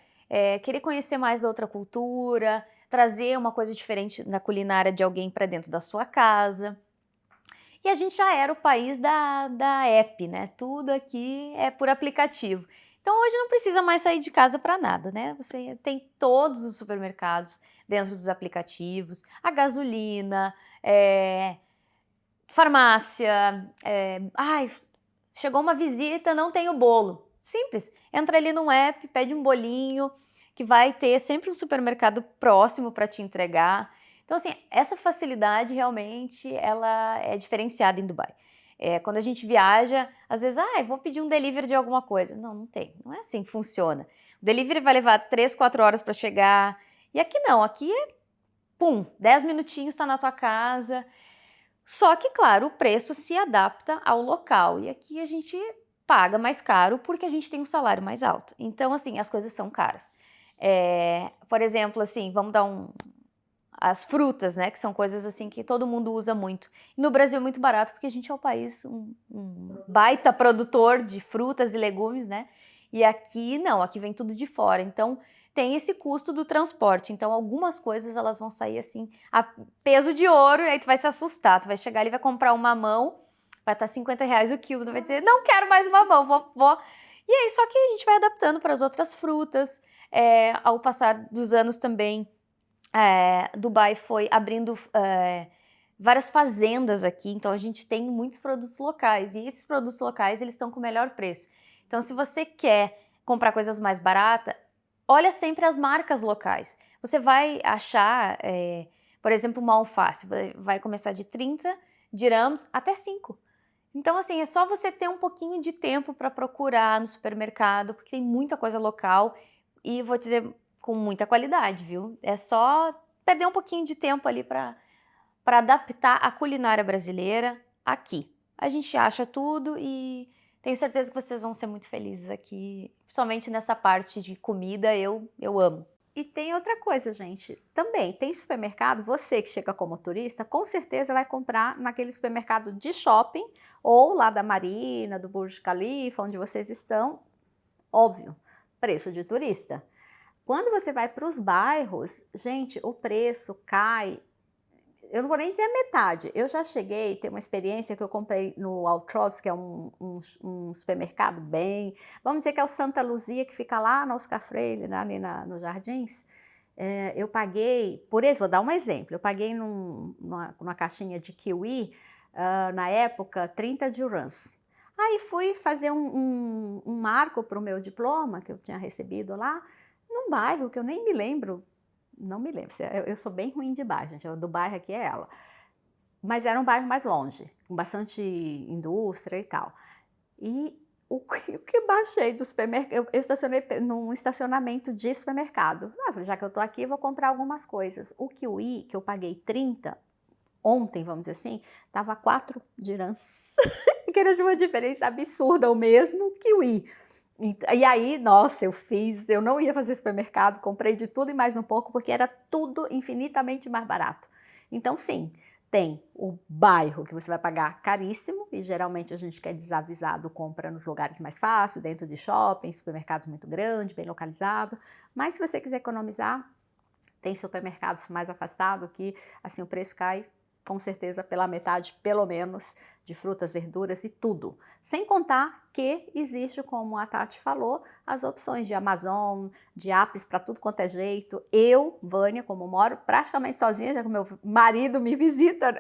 Querer conhecer mais da outra cultura, trazer uma coisa diferente na culinária de alguém para dentro da sua casa. E a gente já era o país da app, né? Tudo aqui é por aplicativo. Então hoje não precisa mais sair de casa para nada, né? Você tem todos os supermercados dentro dos aplicativos, a gasolina, farmácia, chegou uma visita, não tem o bolo. Simples, entra ali no app, pede um bolinho, que vai ter sempre um supermercado próximo para te entregar. Então, assim, essa facilidade realmente ela é diferenciada em Dubai. Quando a gente viaja, às vezes, vou pedir um delivery de alguma coisa. Não tem. Não é assim que funciona. O delivery vai levar 3, 4 horas para chegar. E aqui não. Aqui 10 minutinhos está na tua casa. Só que, claro, o preço se adapta ao local. E aqui a gente paga mais caro porque a gente tem um salário mais alto. Então, assim, as coisas são caras. Por exemplo, assim, vamos dar as frutas, né, que são coisas assim que todo mundo usa muito. E no Brasil é muito barato porque a gente é um país, um baita produtor de frutas e legumes, né? E aqui não, aqui vem tudo de fora. Então tem esse custo do transporte. Então algumas coisas elas vão sair assim a peso de ouro e aí tu vai se assustar. Tu vai chegar ali, vai comprar um mamão, vai estar R$50 o quilo, tu vai dizer, não quero mais mamão, vou. E aí só que a gente vai adaptando para as outras frutas. Ao passar dos anos também Dubai foi abrindo várias fazendas aqui, então a gente tem muitos produtos locais, e esses produtos locais eles estão com o melhor preço. Então se você quer comprar coisas mais baratas, olha sempre as marcas locais. Você vai achar, por exemplo, uma alface, vai começar de 30 dirhams até 5. Então, assim, é só você ter um pouquinho de tempo para procurar no supermercado, porque tem muita coisa local e vou dizer com muita qualidade, viu? É só perder um pouquinho de tempo ali para adaptar a culinária brasileira aqui. A gente acha tudo e tenho certeza que vocês vão ser muito felizes aqui, principalmente nessa parte de comida, eu amo. E tem outra coisa, gente, também tem supermercado, você que chega como turista, com certeza vai comprar naquele supermercado de shopping, ou lá da Marina, do Burj Khalifa, onde vocês estão, óbvio, preço de turista. Quando você vai para os bairros, gente, o preço cai, eu não vou nem dizer a metade. Eu já cheguei a ter uma experiência que eu comprei no Altroz, que é um supermercado bem... Vamos dizer que é o Santa Luzia, que fica lá no Oscar Freire, ali nos Jardins. Eu paguei, por exemplo, vou dar um exemplo. Eu paguei numa caixinha de kiwi, na época, 30 dirhams. Aí fui fazer um marco para o meu diploma, que eu tinha recebido lá, num bairro que eu nem me lembro. Não me lembro, eu sou bem ruim de bairro, gente, do bairro aqui é ela. Mas era um bairro mais longe, com bastante indústria e tal. E o que eu baixei do supermercado, eu estacionei num estacionamento de supermercado. Já que eu tô aqui, vou comprar algumas coisas. O kiwi, que eu paguei 30, ontem, vamos dizer assim, tava 4 dirhams. Que era uma diferença absurda, o mesmo kiwi. E aí, nossa, eu não ia fazer supermercado, comprei de tudo e mais um pouco, porque era tudo infinitamente mais barato. Então, sim, tem o bairro que você vai pagar caríssimo, e geralmente a gente que é desavisado compra nos lugares mais fáceis, dentro de shoppings, supermercados muito grandes, bem localizados. Mas se você quiser economizar, tem supermercados mais afastados que, assim, o preço cai com certeza pela metade, pelo menos, de frutas, verduras e tudo. Sem contar que existe, como a Tati falou, as opções de Amazon, de apps para tudo quanto é jeito. Eu, Vânia, como moro praticamente sozinha, já que meu marido me visita, né?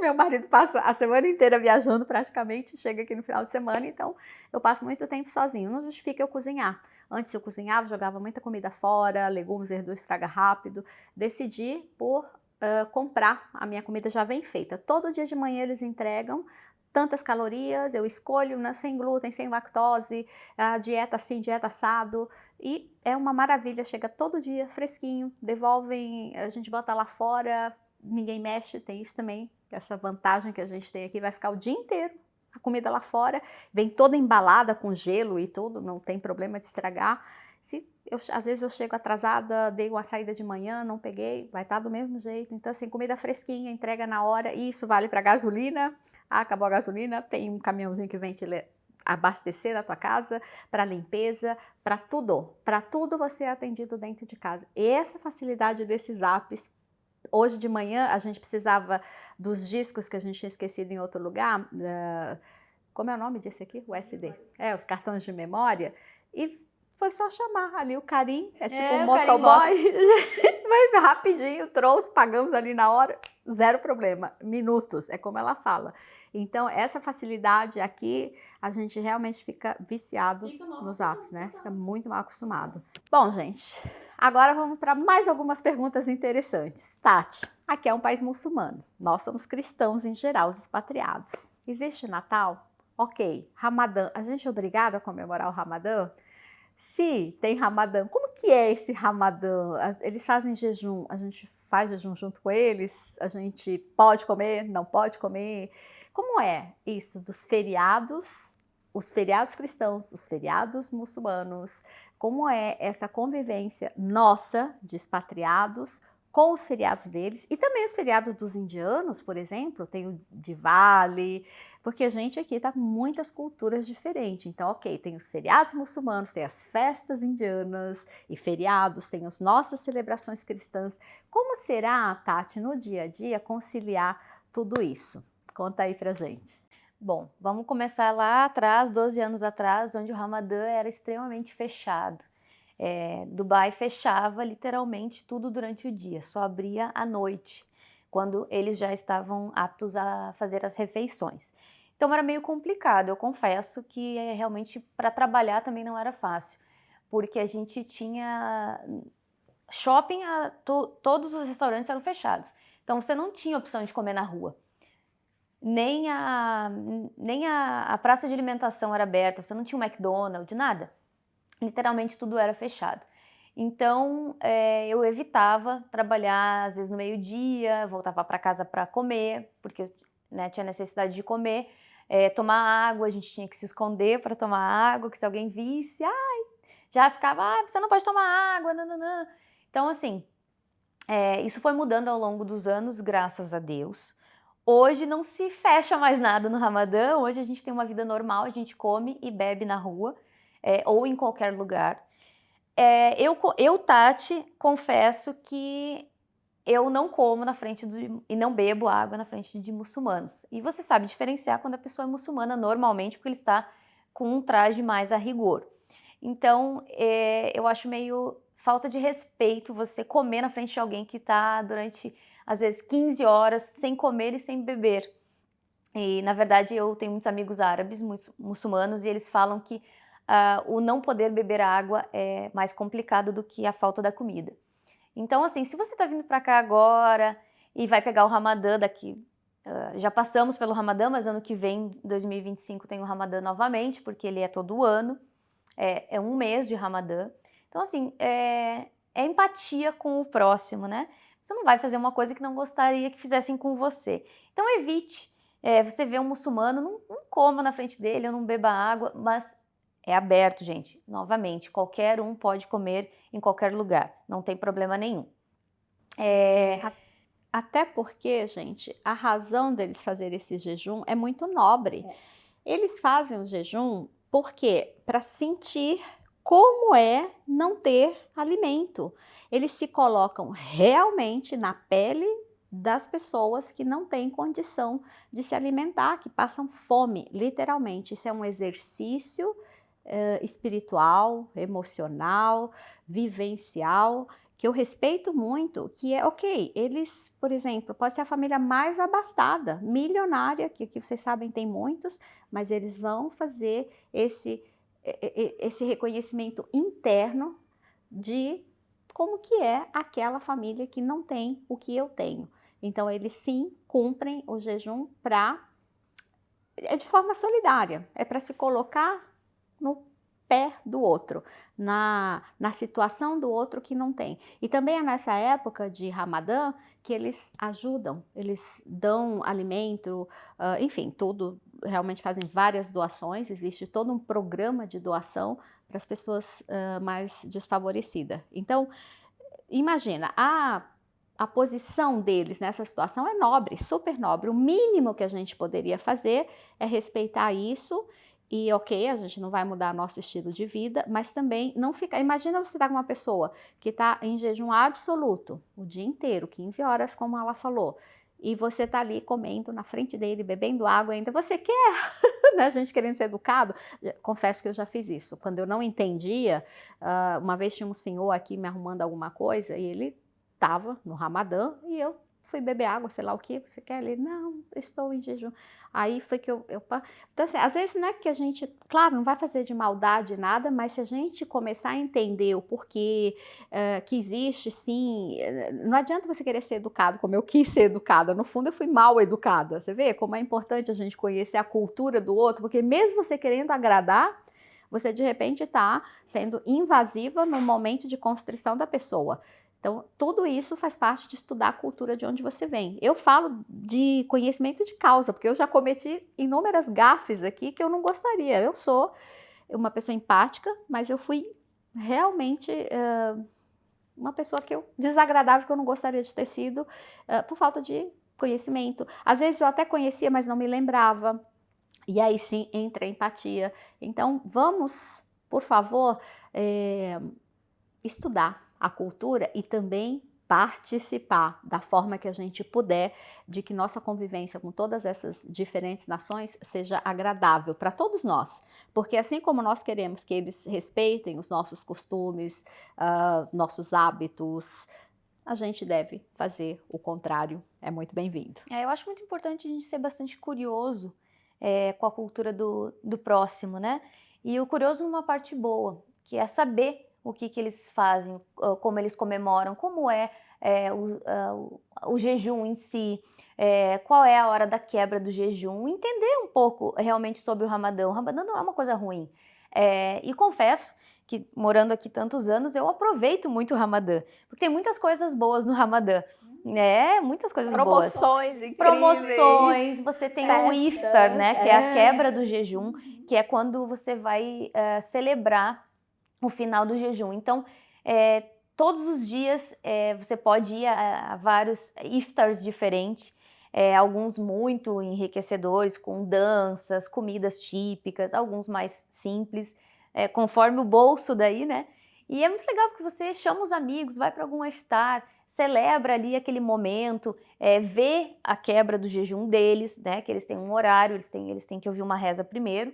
Meu marido passa a semana inteira viajando praticamente, chega aqui no final de semana, então eu passo muito tempo sozinho. Não justifica eu cozinhar. Antes eu cozinhava, jogava muita comida fora, legumes, verduras, estraga rápido. Decidi por comprar, a minha comida já vem feita. Todo dia de manhã eles entregam tantas calorias, eu escolho, né, sem glúten, sem lactose, a dieta assim, dieta assado, e é uma maravilha, chega todo dia fresquinho, devolvem, a gente bota lá fora, ninguém mexe, tem isso também, essa vantagem que a gente tem aqui, vai ficar o dia inteiro a comida lá fora, vem toda embalada com gelo e tudo, não tem problema de estragar. Às vezes eu chego atrasada, dei uma saída de manhã, não peguei, vai estar do mesmo jeito. Então, assim, comida fresquinha, entrega na hora. E isso vale para gasolina. Acabou a gasolina, tem um caminhãozinho que vem te abastecer da tua casa, para limpeza, para tudo. Para tudo você é atendido dentro de casa. E essa facilidade desses apps. Hoje de manhã a gente precisava dos discos que a gente tinha esquecido em outro lugar. Como é o nome desse aqui? O SD. Os cartões de memória. E foi só chamar ali o Carim, tipo um motoboy, mas rapidinho trouxe, pagamos ali na hora, zero problema, minutos, é como ela fala. Então, essa facilidade aqui, a gente realmente fica viciado nos apps, né? Fica muito mal acostumado. Bom, gente, agora vamos para mais algumas perguntas interessantes. Tati, aqui é um país muçulmano, nós somos cristãos em geral, os expatriados. Existe Natal? Ok. Ramadã, a gente é obrigado a comemorar o Ramadã? Se tem Ramadã, como que é esse Ramadã? Eles fazem jejum, a gente faz jejum junto com eles? A gente pode comer, não pode comer? Como é isso dos feriados, os feriados cristãos, os feriados muçulmanos? Como é essa convivência nossa, de expatriados, com os feriados deles? E também os feriados dos indianos, por exemplo, tem o Diwali, porque a gente aqui está com muitas culturas diferentes. Então, ok, tem os feriados muçulmanos, tem as festas indianas e feriados, tem as nossas celebrações cristãs. Como será, Tati, no dia a dia, conciliar tudo isso? Conta aí pra gente. Bom, vamos começar lá atrás, 12 anos atrás, onde o Ramadã era extremamente fechado. Dubai fechava literalmente tudo durante o dia, só abria à noite, quando eles já estavam aptos a fazer as refeições. Então era meio complicado, eu confesso que realmente para trabalhar também não era fácil, porque a gente tinha shopping, todos os restaurantes eram fechados, então você não tinha opção de comer na rua. Nem a praça de alimentação era aberta, você não tinha um McDonald's, nada. Literalmente tudo era fechado. Então, eu evitava trabalhar, às vezes no meio-dia, voltava para casa para comer, porque né, tinha necessidade de comer, tomar água, a gente tinha que se esconder para tomar água, que se alguém visse, já ficava, você não pode tomar água, nananã. Então, assim, isso foi mudando ao longo dos anos, graças a Deus. Hoje não se fecha mais nada no Ramadã, hoje a gente tem uma vida normal, a gente come e bebe na rua, ou em qualquer lugar. Eu, Tati, confesso que eu não como na frente e não bebo água na frente de muçulmanos. E você sabe diferenciar quando a pessoa é muçulmana normalmente, porque ele está com um traje mais a rigor. Então, eu acho meio falta de respeito você comer na frente de alguém que está durante, às vezes, 15 horas sem comer e sem beber. E, na verdade, eu tenho muitos amigos árabes, muçulmanos, e eles falam que o não poder beber água é mais complicado do que a falta da comida. Então, assim, se você está vindo para cá agora e vai pegar o Ramadã daqui, já passamos pelo Ramadã, mas ano que vem, 2025, tem o Ramadã novamente, porque ele é todo ano, é um mês de Ramadã. Então, assim, é empatia com o próximo, né? Você não vai fazer uma coisa que não gostaria que fizessem com você. Então, evite. Você vê um muçulmano, não coma na frente dele, ou não beba água, mas é aberto, gente. Novamente, qualquer um pode comer em qualquer lugar, não tem problema nenhum. Até porque, gente, a razão deles fazerem esse jejum é muito nobre. Eles fazem o jejum porque para sentir como é não ter alimento. Eles se colocam realmente na pele das pessoas que não têm condição de se alimentar, que passam fome, literalmente. Isso é um exercício espiritual, emocional, vivencial, que eu respeito muito, que é ok, eles, por exemplo, pode ser a família mais abastada, milionária, que aqui vocês sabem tem muitos, mas eles vão fazer esse reconhecimento interno de como que é aquela família que não tem o que eu tenho. Então eles sim cumprem o jejum de forma solidária, é para se colocar no pé do outro, na situação do outro que não tem. E também é nessa época de Ramadã que eles ajudam, eles dão alimento, enfim, tudo, realmente fazem várias doações, existe todo um programa de doação para as pessoas mais desfavorecidas. Então, imagina, a posição deles nessa situação é nobre, super nobre. O mínimo que a gente poderia fazer é respeitar isso. E ok, a gente não vai mudar nosso estilo de vida, mas também não ficar. Imagina você estar com uma pessoa que está em jejum absoluto o dia inteiro, 15 horas, como ela falou, e você está ali comendo na frente dele, bebendo água ainda. Você quer, né? A gente querendo ser educado. Confesso que eu já fiz isso. Quando eu não entendia, uma vez tinha um senhor aqui me arrumando alguma coisa e ele estava no Ramadã e eu fui beber água, sei lá o que, você quer? Ele, não, estou em jejum. Aí foi que eu então assim, às vezes não é que a gente, claro, não vai fazer de maldade nada, mas se a gente começar a entender o porquê, que existe sim, não adianta você querer ser educado como eu quis ser educada, no fundo eu fui mal educada, você vê como é importante a gente conhecer a cultura do outro, porque mesmo você querendo agradar, você de repente está sendo invasiva no momento de constrição da pessoa. Então, tudo isso faz parte de estudar a cultura de onde você vem. Eu falo de conhecimento de causa, porque eu já cometi inúmeras gafes aqui que eu não gostaria. Eu sou uma pessoa empática, mas eu fui realmente uma pessoa desagradável, que eu não gostaria de ter sido, por falta de conhecimento. Às vezes eu até conhecia, mas não me lembrava. E aí sim entra a empatia. Então, vamos, por favor, estudar a cultura e também participar da forma que a gente puder, de que nossa convivência com todas essas diferentes nações seja agradável para todos nós. Porque assim como nós queremos que eles respeitem os nossos costumes, nossos hábitos, a gente deve fazer o contrário. É muito bem-vindo. Eu acho muito importante a gente ser bastante curioso com a cultura do próximo, né? E o curioso numa parte boa, que é saber o que eles fazem, como eles comemoram, como o jejum em si, qual é a hora da quebra do jejum, entender um pouco realmente sobre o Ramadã. O Ramadã não é uma coisa ruim. E confesso que, morando aqui tantos anos, eu aproveito muito o Ramadã, porque tem muitas coisas boas no Ramadã. Muitas coisas Promoções boas. incríveis. Promoções, você tem o iftar, né, que é a quebra do jejum, que é quando você vai celebrar o final do jejum. Então, todos os dias você pode ir a vários iftars diferentes, alguns muito enriquecedores, com danças, comidas típicas, alguns mais simples, conforme o bolso daí, né? E é muito legal porque você chama os amigos, vai para algum iftar, celebra ali aquele momento, vê a quebra do jejum deles, né? Que eles têm um horário, eles têm que ouvir uma reza primeiro.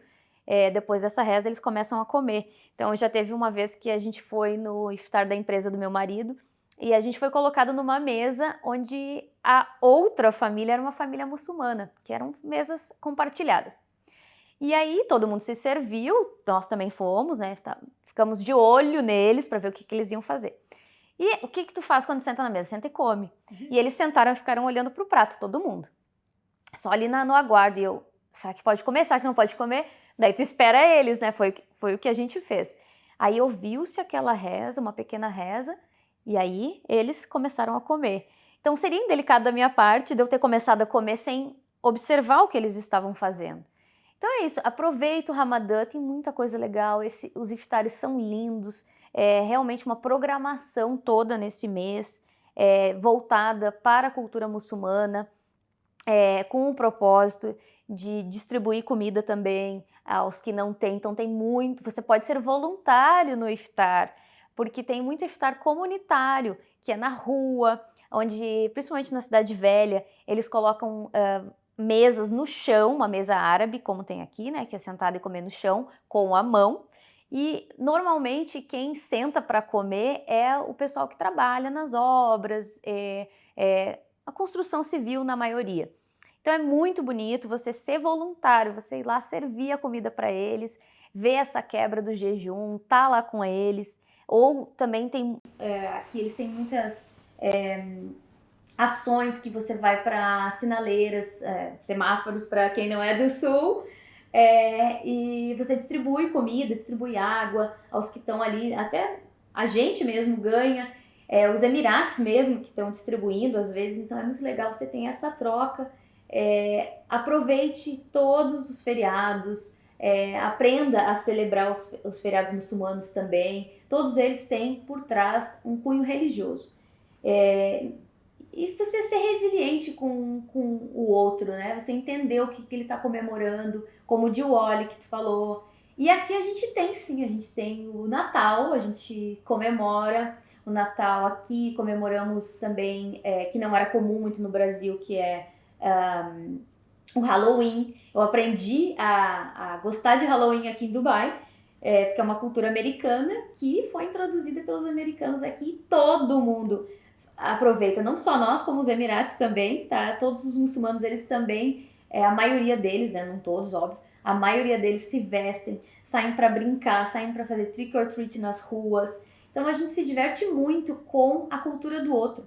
Depois dessa reza eles começam a comer. Então já teve uma vez que a gente foi no iftar da empresa do meu marido e a gente foi colocado numa mesa onde a outra família era uma família muçulmana, que eram mesas compartilhadas. E aí todo mundo se serviu, nós também fomos, né? Ficamos de olho neles para ver o que eles iam fazer. E o que tu faz quando senta na mesa? Senta e come. E eles sentaram e ficaram olhando pro prato, todo mundo. Só ali no aguardo. E eu, será que pode comer? Será que não pode comer? Daí tu espera eles, né? Foi o que a gente fez. Aí ouviu-se aquela reza, uma pequena reza, e aí eles começaram a comer. Então seria indelicado da minha parte de eu ter começado a comer sem observar o que eles estavam fazendo. Então é isso, aproveita o Ramadã, tem muita coisa legal, os iftares são lindos, realmente uma programação toda nesse mês, voltada para a cultura muçulmana, com o propósito de distribuir comida também aos que não têm. Então tem muito, você pode ser voluntário no iftar, porque tem muito iftar comunitário, que é na rua, onde, principalmente na Cidade Velha, eles colocam mesas no chão, uma mesa árabe, como tem aqui, né, que é sentada e comer no chão, com a mão. E normalmente quem senta para comer é o pessoal que trabalha nas obras, a construção civil na maioria. Então é muito bonito você ser voluntário, você ir lá servir a comida para eles, ver essa quebra do jejum, tá lá com eles. Ou também tem, aqui eles têm muitas ações que você vai para sinaleiras, semáforos para quem não é do sul, e você distribui comida, distribui água aos que estão ali, até a gente mesmo ganha, os Emirates mesmo que estão distribuindo às vezes, então é muito legal, você tem essa troca. Aproveite todos os feriados, aprenda a celebrar os feriados muçulmanos também, todos eles têm por trás um cunho religioso. E você ser resiliente com o outro, né? Você entender o que ele está comemorando, como o Diwali que tu falou. E aqui a gente tem sim, a gente tem o Natal, a gente comemora o Natal aqui, comemoramos também, que não era comum muito no Brasil, que é o Halloween. Eu aprendi a gostar de Halloween aqui em Dubai, porque é uma cultura americana que foi introduzida pelos americanos aqui, todo mundo aproveita, não só nós, como os Emirates também, tá? Todos os muçulmanos, eles também, a maioria deles, né, não todos, óbvio, a maioria deles se vestem, saem para brincar, saem para fazer trick or treat nas ruas. Então a gente se diverte muito com a cultura do outro.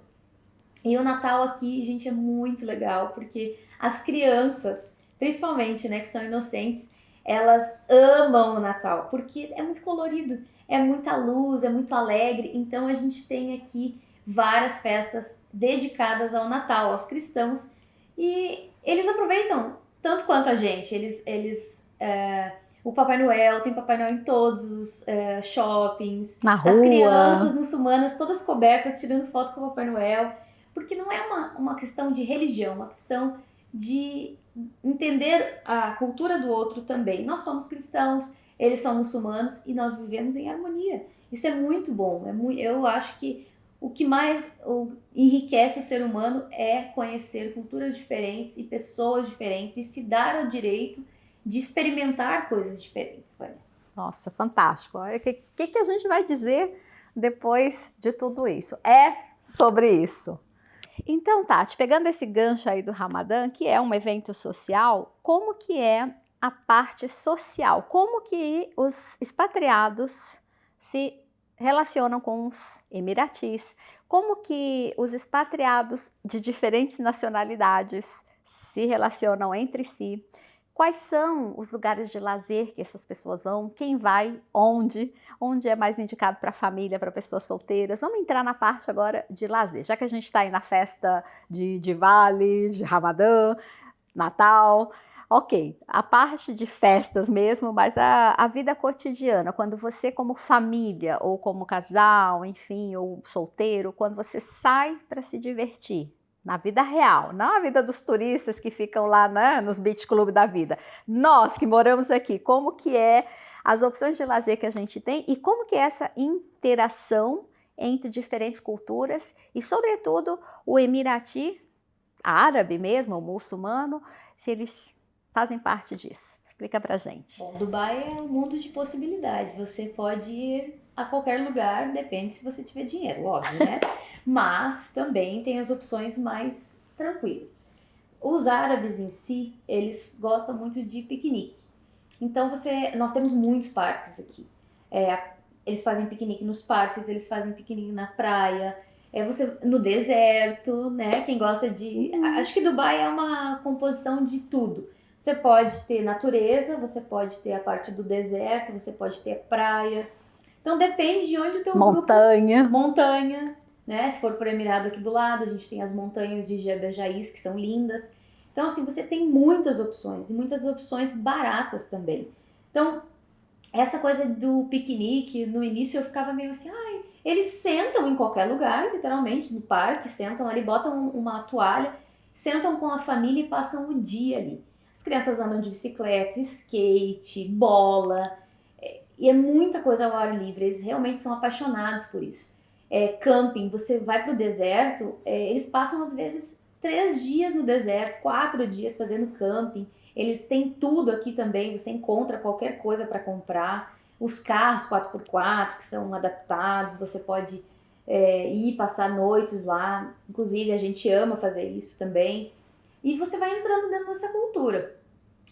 E o Natal aqui, gente, é muito legal, porque as crianças, principalmente, né, que são inocentes, elas amam o Natal, porque é muito colorido, é muita luz, é muito alegre. Então a gente tem aqui várias festas dedicadas ao Natal, aos cristãos, e eles aproveitam tanto quanto a gente. O Papai Noel, tem Papai Noel em todos os shoppings, na rua. As crianças muçulmanas todas cobertas, tirando foto com o Papai Noel, porque não é uma questão de religião, uma questão de entender a cultura do outro também. Nós somos cristãos, eles são muçulmanos e nós vivemos em harmonia. Isso é muito bom. Eu acho que o que mais enriquece o ser humano é conhecer culturas diferentes e pessoas diferentes e se dar o direito de experimentar coisas diferentes. Nossa, fantástico. O que a gente vai dizer depois de tudo isso? É sobre isso. Então, Tati, pegando esse gancho aí do Ramadã, que é um evento social, como que é a parte social? Como que os expatriados se relacionam com os emiratis? Como que os expatriados de diferentes nacionalidades se relacionam entre si? Quais são os lugares de lazer que essas pessoas vão? Quem vai? Onde é mais indicado para família, para pessoas solteiras? Vamos entrar na parte agora de lazer, já que a gente está aí na festa de Diwali, de Ramadã, Natal. Ok, a parte de festas mesmo, mas a vida cotidiana, quando você como família ou como casal, enfim, ou solteiro, quando você sai para se divertir, na vida real, não a vida dos turistas que ficam lá, né, nos beach club da vida. Nós que moramos aqui, como que é as opções de lazer que a gente tem e como que é essa interação entre diferentes culturas e, sobretudo, o emirati, árabe mesmo, o muçulmano, se eles fazem parte disso. Explica pra gente. Bom, Dubai é um mundo de possibilidades. Você pode ir a qualquer lugar, depende se você tiver dinheiro, óbvio, né? Mas também tem as opções mais tranquilas. Os árabes em si, eles gostam muito de piquenique. Então nós temos muitos parques aqui. Eles fazem piquenique nos parques, eles fazem piquenique na praia, no deserto, né? Quem gosta de... Acho que Dubai é uma composição de tudo. Você pode ter natureza, você pode ter a parte do deserto, você pode ter a praia. Então depende de onde o teu Montanha. Montanha, né? Se for para o Emirado aqui do lado, a gente tem as montanhas de Jebel Jais, que são lindas. Então, assim, você tem muitas opções, e muitas opções baratas também. Então, essa coisa do piquenique, no início eu ficava meio assim, eles sentam em qualquer lugar, literalmente, no parque, sentam ali, botam uma toalha, sentam com a família e passam o dia ali. As crianças andam de bicicleta, skate, bola, e é muita coisa ao ar livre, eles realmente são apaixonados por isso. Camping, você vai para o deserto, eles passam às vezes 3 dias no deserto, 4 dias fazendo camping. Eles têm tudo aqui também, você encontra qualquer coisa para comprar. Os carros 4x4 que são adaptados, você pode ir passar noites lá. Inclusive a gente ama fazer isso também. E você vai entrando dentro dessa cultura.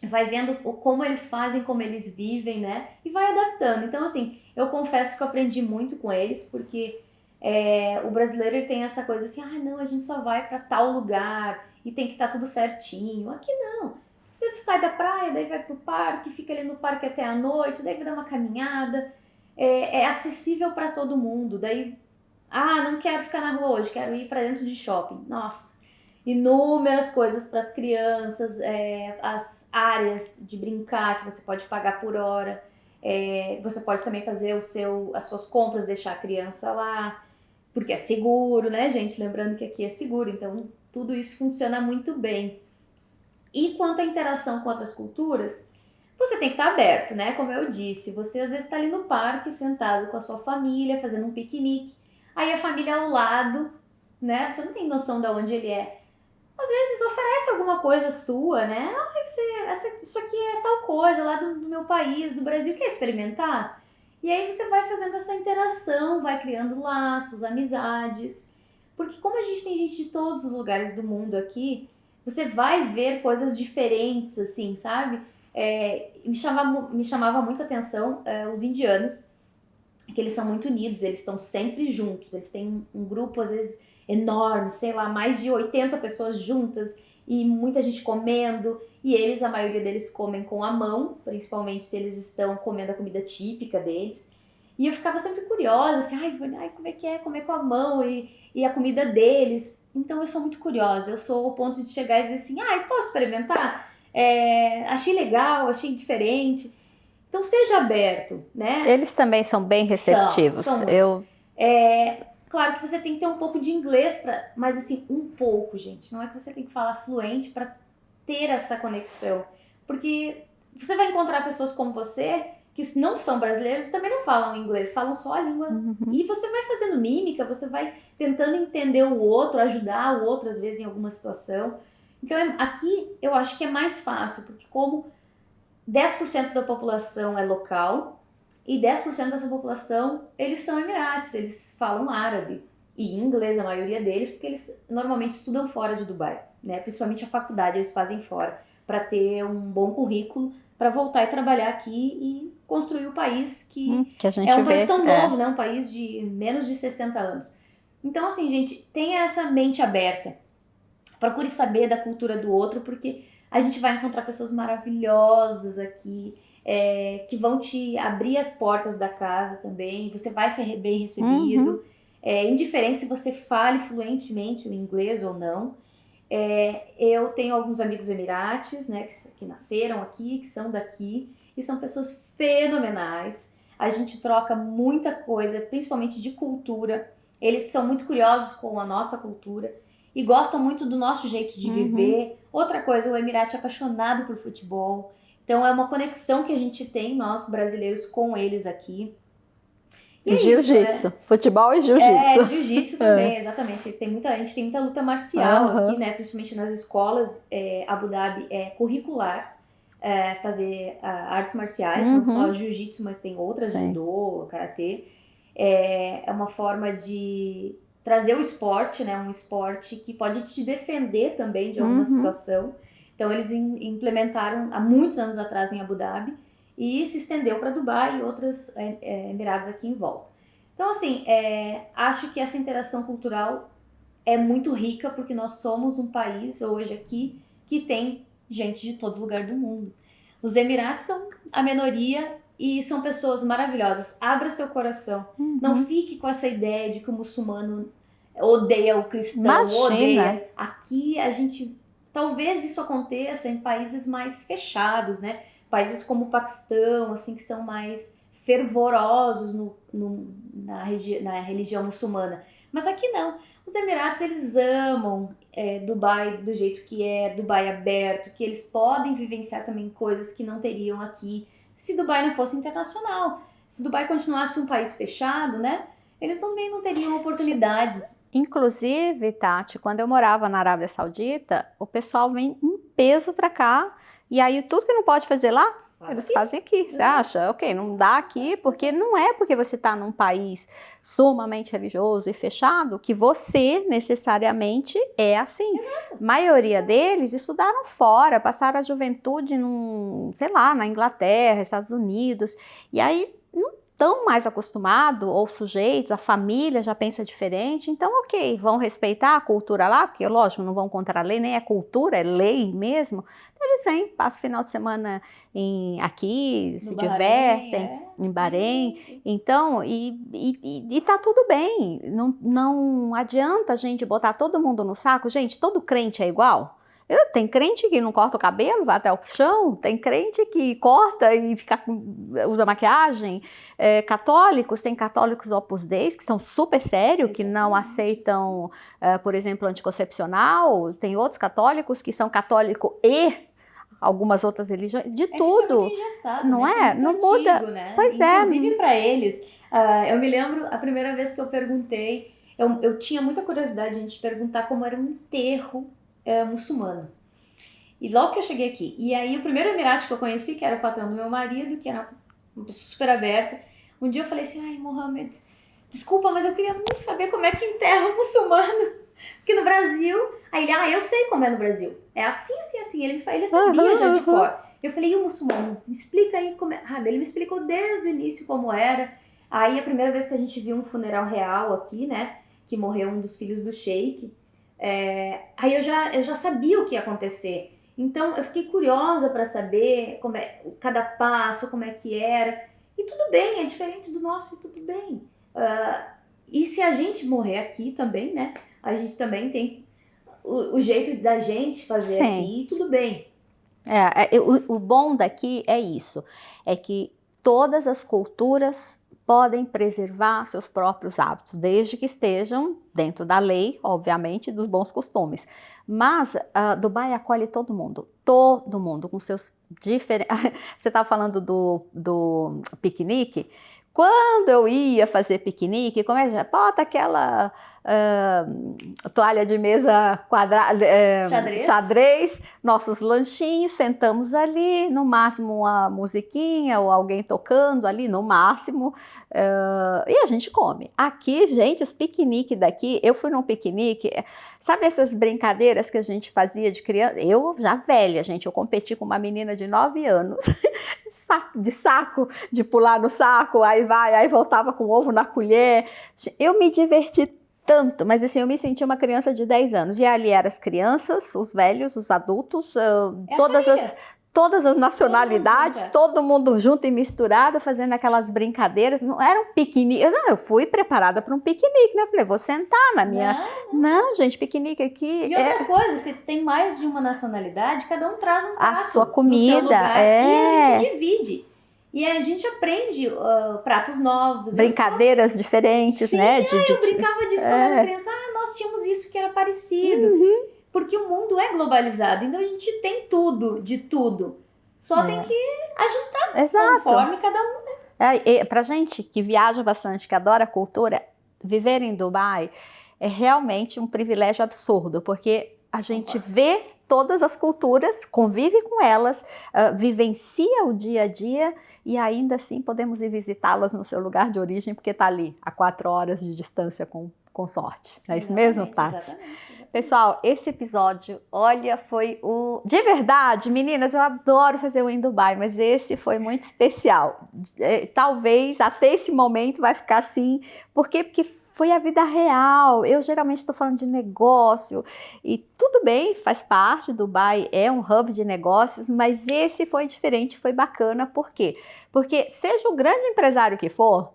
Vai vendo como eles fazem, como eles vivem, né? E vai adaptando. Então, assim, eu confesso que eu aprendi muito com eles, porque o brasileiro ele tem essa coisa assim, não, a gente só vai para tal lugar e tem que estar tudo certinho. Aqui não. Você sai da praia, daí vai pro parque, fica ali no parque até a noite, daí vai dar uma caminhada. É acessível para todo mundo. Daí, não quero ficar na rua hoje, quero ir para dentro de shopping. Nossa, inúmeras coisas para as crianças, as áreas de brincar que você pode pagar por hora. Você pode também fazer as suas compras, deixar a criança lá, porque é seguro, né, gente? Lembrando que aqui é seguro, então tudo isso funciona muito bem. E quanto à interação com outras culturas, você tem que estar aberto, né? Como eu disse, você às vezes está ali no parque, sentado com a sua família, fazendo um piquenique, aí a família ao lado, né? Você não tem noção de onde ele é. Às vezes oferece alguma coisa sua, né? Isso aqui é tal coisa lá do meu país, do Brasil, quer experimentar? E aí você vai fazendo essa interação, vai criando laços, amizades. Porque como a gente tem gente de todos os lugares do mundo aqui, você vai ver coisas diferentes, assim, sabe? Me chamava muita atenção os indianos, que eles são muito unidos, eles estão sempre juntos, eles têm um grupo, às vezes, enorme, sei lá, mais de 80 pessoas juntas e muita gente comendo, e a maioria deles comem com a mão, principalmente se eles estão comendo a comida típica deles. E eu ficava sempre curiosa, assim, como é que é comer com a mão e a comida deles? Então eu sou muito curiosa, eu sou ao ponto de chegar e dizer assim, posso experimentar? Achei legal, achei diferente. Então seja aberto, né? Eles também são bem receptivos. São claro que você tem que ter um pouco de inglês, mas assim, um pouco, gente. Não é que você tem que falar fluente para ter essa conexão. Porque você vai encontrar pessoas como você que não são brasileiros também não falam inglês, falam só a língua. E você vai fazendo mímica, você vai tentando entender o outro, ajudar o outro, às vezes, em alguma situação. Então, aqui eu acho que é mais fácil, porque como 10% da população é local e 10% dessa população, eles são emirates, eles falam árabe e inglês, a maioria deles, porque eles normalmente estudam fora de Dubai, né? Principalmente a faculdade eles fazem fora, para ter um bom currículo, para voltar e trabalhar aqui e construir o país que a gente é um vê, país tão novo, né? Um país de menos de 60 anos. Então, assim, gente, tenha essa mente aberta. Procure saber da cultura do outro, porque a gente vai encontrar pessoas maravilhosas aqui, que vão te abrir as portas da casa também. Você vai ser bem recebido. Indiferente se você fale fluentemente o inglês ou não. Eu tenho alguns amigos emirates, né, que nasceram aqui, que são daqui, e são pessoas fenomenais. A gente troca muita coisa, principalmente de cultura. Eles são muito curiosos com a nossa cultura e gostam muito do nosso jeito de viver. Outra coisa, o Emirate é apaixonado por futebol. Então é uma conexão que a gente tem, nós brasileiros, com eles aqui. E jiu-jitsu, né? Futebol e jiu-jitsu. Jiu-jitsu também, exatamente. A gente tem muita luta marcial aqui, né? Principalmente nas escolas. Abu Dhabi é curricular fazer artes marciais, não só jiu-jitsu, mas tem outras, judô, karatê. É uma forma de trazer o esporte, né? Um esporte que pode te defender também de alguma situação. Então eles implementaram há muitos anos atrás em Abu Dhabi e se estendeu para Dubai e outros Emirados aqui em volta. Então, assim, acho que essa interação cultural é muito rica, porque nós somos um país hoje aqui que tem gente de todo lugar do mundo. Os Emirados são a minoria e são pessoas maravilhosas. Abra seu coração. Não fique com essa ideia de que o muçulmano odeia o cristão, odeia. Aqui a gente... Talvez isso aconteça em países mais fechados, né? Países como o Paquistão, assim, que são mais fervorosos na religião muçulmana. Mas aqui não. Os Emirados, eles amam Dubai do jeito que é, Dubai aberto, que eles podem vivenciar também coisas que não teriam aqui se Dubai não fosse internacional. Se Dubai continuasse um país fechado, né? Eles também não teriam oportunidades. Inclusive, Tati, quando eu morava na Arábia Saudita, o pessoal vem em peso para cá, e aí tudo que não pode fazer lá, eles fazem aqui. Você acha? Ok, não dá aqui, porque não é porque você está num país sumamente religioso e fechado que você necessariamente é assim. A maioria deles estudaram fora, passaram a juventude sei lá, na Inglaterra, Estados Unidos, e aí não estão mais acostumados ou sujeitos, a família já pensa diferente, então ok, vão respeitar a cultura lá, porque lógico, não vão contra a lei, nem é cultura, é lei mesmo. Então, eles vêm, passam o final de semana aqui, se divertem, em Bahrein, então, e tá tudo bem, não adianta a gente botar todo mundo no saco, gente, todo crente é igual. Tem crente que não corta o cabelo, vai até o chão, tem crente que corta e usa maquiagem, tem católicos Opus Dei, que são super sérios, que não aceitam, por exemplo, anticoncepcional, tem outros católicos que são católico e algumas outras religiões, de tudo. Isso é muito engessado, não né? é? Não muda. Antigo, né? Pois Inclusive para eles, eu me lembro a primeira vez que eu perguntei, eu tinha muita curiosidade de a gente perguntar como era um enterro muçulmano. E logo que eu cheguei aqui, e aí o primeiro emirate que eu conheci, que era o patrão do meu marido, que era uma pessoa super aberta, um dia eu falei assim, ai, Mohamed, desculpa, mas eu queria muito saber como é que enterra um muçulmano. Porque no Brasil, aí ele, eu sei como é no Brasil. É assim, assim, assim. Ele sabia já de cor. Eu falei, e o muçulmano? Me explica aí como é. Ele me explicou desde o início como era. Aí a primeira vez que a gente viu um funeral real aqui, né, que morreu um dos filhos do sheik, aí eu já sabia o que ia acontecer. Então eu fiquei curiosa para saber como cada passo, como é que era. E tudo bem, é diferente do nosso e tudo bem. E se a gente morrer aqui também, né? A gente também tem o jeito da gente fazer aqui, tudo bem. O bom daqui é isso, é que todas as culturas podem preservar seus próprios hábitos, desde que estejam dentro da lei, obviamente, dos bons costumes. Mas Dubai acolhe todo mundo com seus diferentes... Você estava falando do piquenique? Quando eu ia fazer piquenique, como é que bota aquela toalha de mesa xadrez, nossos lanchinhos, sentamos ali, no máximo uma musiquinha ou alguém tocando ali, no máximo, e a gente come. Aqui, gente, os piqueniques daqui, eu fui num piquenique, sabe essas brincadeiras que a gente fazia de criança? Eu já velha, gente, eu competi com uma menina de 9 anos, de pular no saco, aí voltava com ovo na colher. Eu me diverti tanto, mas assim, eu me senti uma criança de 10 anos. E ali eram as crianças, os velhos, os adultos, todas as nacionalidades, todo mundo junto e misturado, fazendo aquelas brincadeiras. Não era um piquenique. Eu fui preparada para um piquenique, né? Falei, vou sentar na minha... Não, gente, piquenique aqui... E outra coisa, se tem mais de uma nacionalidade, cada um traz um prato. A sua comida, no seu lugar, e a gente divide. E a gente aprende pratos novos. Brincadeiras diferentes, sim, né? Eu brincava disso quando era criança. Nós tínhamos isso que era parecido. Uhum. Porque o mundo é globalizado, então a gente tem tudo, de tudo. Só tem que ajustar conforme cada um. Pra gente que viaja bastante, que adora a cultura, viver em Dubai é realmente um privilégio absurdo, porque a gente vê todas as culturas, convive com elas, vivencia o dia a dia e ainda assim podemos ir visitá-las no seu lugar de origem, porque está ali, a 4 horas de distância com sorte. Não é isso mesmo, Tati? Exatamente. Pessoal, esse episódio, olha, foi de verdade, meninas, eu adoro fazer o em Dubai, mas esse foi muito especial. Talvez até esse momento vai ficar assim, porque foi a vida real. Eu geralmente estou falando de negócio e tudo bem, faz parte, Dubai é um hub de negócios, mas esse foi diferente, foi bacana. Por quê? Porque seja o grande empresário que for,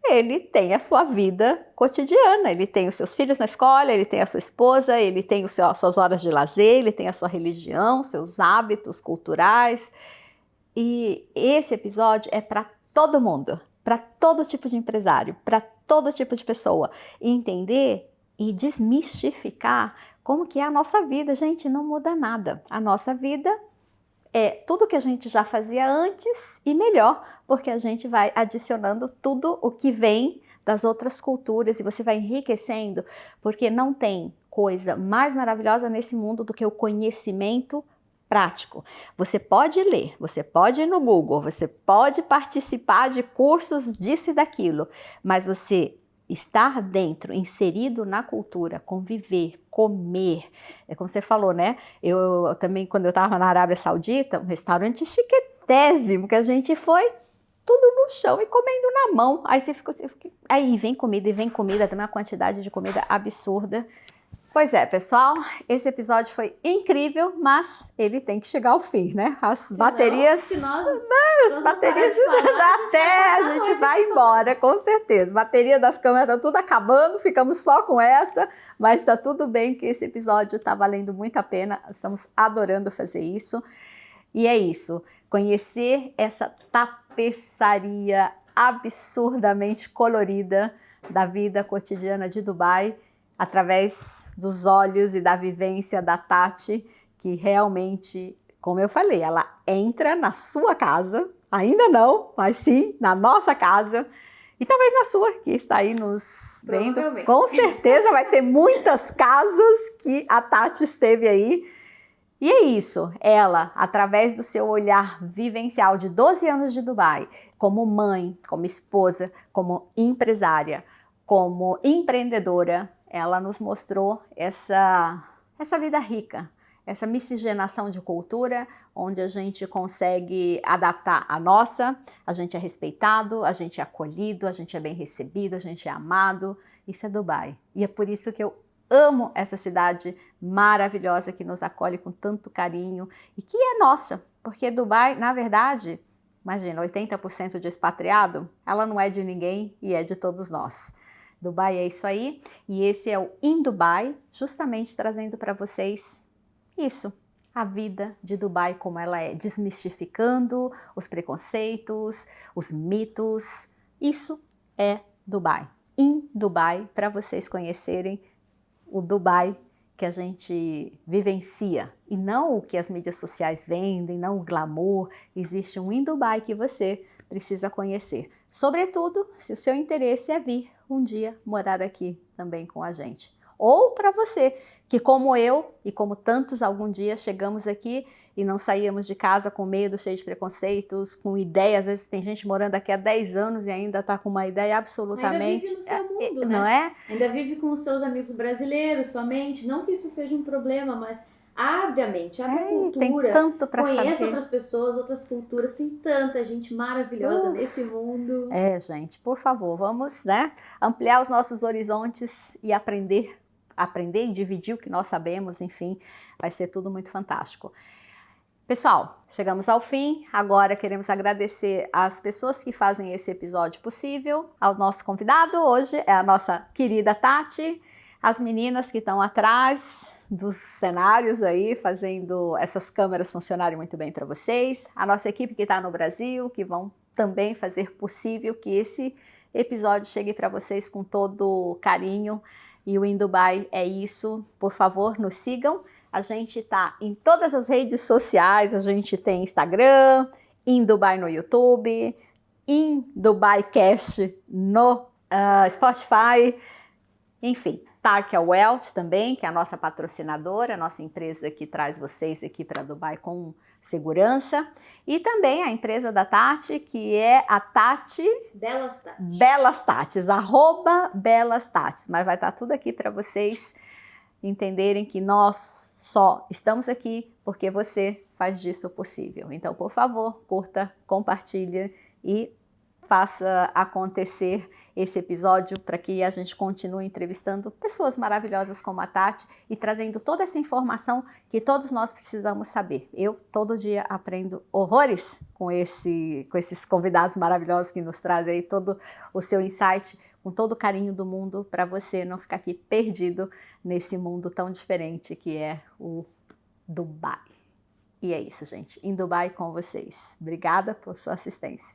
ele tem a sua vida cotidiana, ele tem os seus filhos na escola, ele tem a sua esposa, ele tem as suas horas de lazer, ele tem a sua religião, seus hábitos culturais. E esse episódio é para todo mundo, para todo tipo de empresário, para todo tipo de pessoa. Entender e desmistificar como que é a nossa vida. Gente, não muda nada. A nossa vida é tudo que a gente já fazia antes e melhor, porque a gente vai adicionando tudo o que vem das outras culturas e você vai enriquecendo, porque não tem coisa mais maravilhosa nesse mundo do que o conhecimento prático. Você pode ler, você pode ir no Google, você pode participar de cursos disso e daquilo, mas você estar dentro, inserido na cultura, conviver, comer, é como você falou, né? Eu também, quando eu estava na Arábia Saudita, um restaurante chiquetésimo, que a gente foi tudo no chão e comendo na mão. Aí você ficou assim, aí vem comida, também uma quantidade de comida absurda. Pois é, pessoal, esse episódio foi incrível, mas ele tem que chegar ao fim, né? As baterias... As baterias a gente vai embora, com certeza. Bateria das câmeras tá tudo acabando, ficamos só com essa, mas tá tudo bem que esse episódio tá valendo muito a pena, estamos adorando fazer isso. E é isso, conhecer essa tapeçaria absurdamente colorida da vida cotidiana de Dubai, através dos olhos e da vivência da Tati, que realmente, como eu falei, ela entra na sua casa, ainda não, mas sim, na nossa casa, e talvez na sua, que está aí nos vendo. Com certeza vai ter muitas casas que a Tati esteve aí. E é isso, ela, através do seu olhar vivencial de 12 anos de Dubai, como mãe, como esposa, como empresária, como empreendedora, ela nos mostrou essa vida rica, essa miscigenação de cultura, onde a gente consegue adaptar a nossa, a gente é respeitado, a gente é acolhido, a gente é bem recebido, a gente é amado. Isso é Dubai. E é por isso que eu amo essa cidade maravilhosa que nos acolhe com tanto carinho e que é nossa, porque Dubai, na verdade, imagina, 80% de expatriado, ela não é de ninguém e é de todos nós. Dubai é isso aí, e esse é o In Dubai, justamente trazendo para vocês isso, a vida de Dubai como ela é, desmistificando os preconceitos, os mitos, isso é Dubai. Em Dubai, para vocês conhecerem o Dubai que a gente vivencia e não o que as mídias sociais vendem, não o glamour. Existe um em Dubai que você precisa conhecer. Sobretudo, se o seu interesse é vir um dia morar aqui também com a gente. Ou para você, que como eu e como tantos algum dia chegamos aqui e não saíamos de casa com medo, cheio de preconceitos, com ideias. Às vezes tem gente morando aqui há 10 anos e ainda está com uma ideia absolutamente... Ainda vive no seu mundo, né? Não é? Ainda vive com os seus amigos brasileiros somente. Não que isso seja um problema, mas abre a mente, abre a cultura. Tem tanto para saber. Conheça outras pessoas, outras culturas. Tem tanta gente maravilhosa nesse mundo. Gente, por favor, vamos, né, ampliar os nossos horizontes e aprender e dividir o que nós sabemos, enfim, vai ser tudo muito fantástico. Pessoal, chegamos ao fim. Agora queremos agradecer às pessoas que fazem esse episódio possível, ao nosso convidado hoje, é a nossa querida Tati, as meninas que estão atrás dos cenários aí, fazendo essas câmeras funcionarem muito bem para vocês, a nossa equipe que está no Brasil, que vão também fazer possível que esse episódio chegue para vocês com todo carinho. E o Em Dubai é isso. Por favor, nos sigam. A gente tá em todas as redes sociais. A gente tem Instagram, Em Dubai no YouTube, Em Dubai Cast no Spotify. Enfim, Tarkia Wealth também, que é a nossa patrocinadora, a nossa empresa que traz vocês aqui para Dubai com segurança. E também a empresa da Tati, que é a Tati... Belas Tatis. Belas Tatis, @Belas Tatis. Mas vai estar tudo aqui para vocês entenderem que nós só estamos aqui porque você faz disso possível. Então, por favor, curta, compartilhe e faça acontecer esse episódio para que a gente continue entrevistando pessoas maravilhosas como a Tati e trazendo toda essa informação que todos nós precisamos saber. Eu todo dia aprendo horrores com esses convidados maravilhosos que nos trazem aí todo o seu insight, com todo o carinho do mundo, para você não ficar aqui perdido nesse mundo tão diferente que é o Dubai. E é isso, gente. Em Dubai com vocês. Obrigada por sua assistência.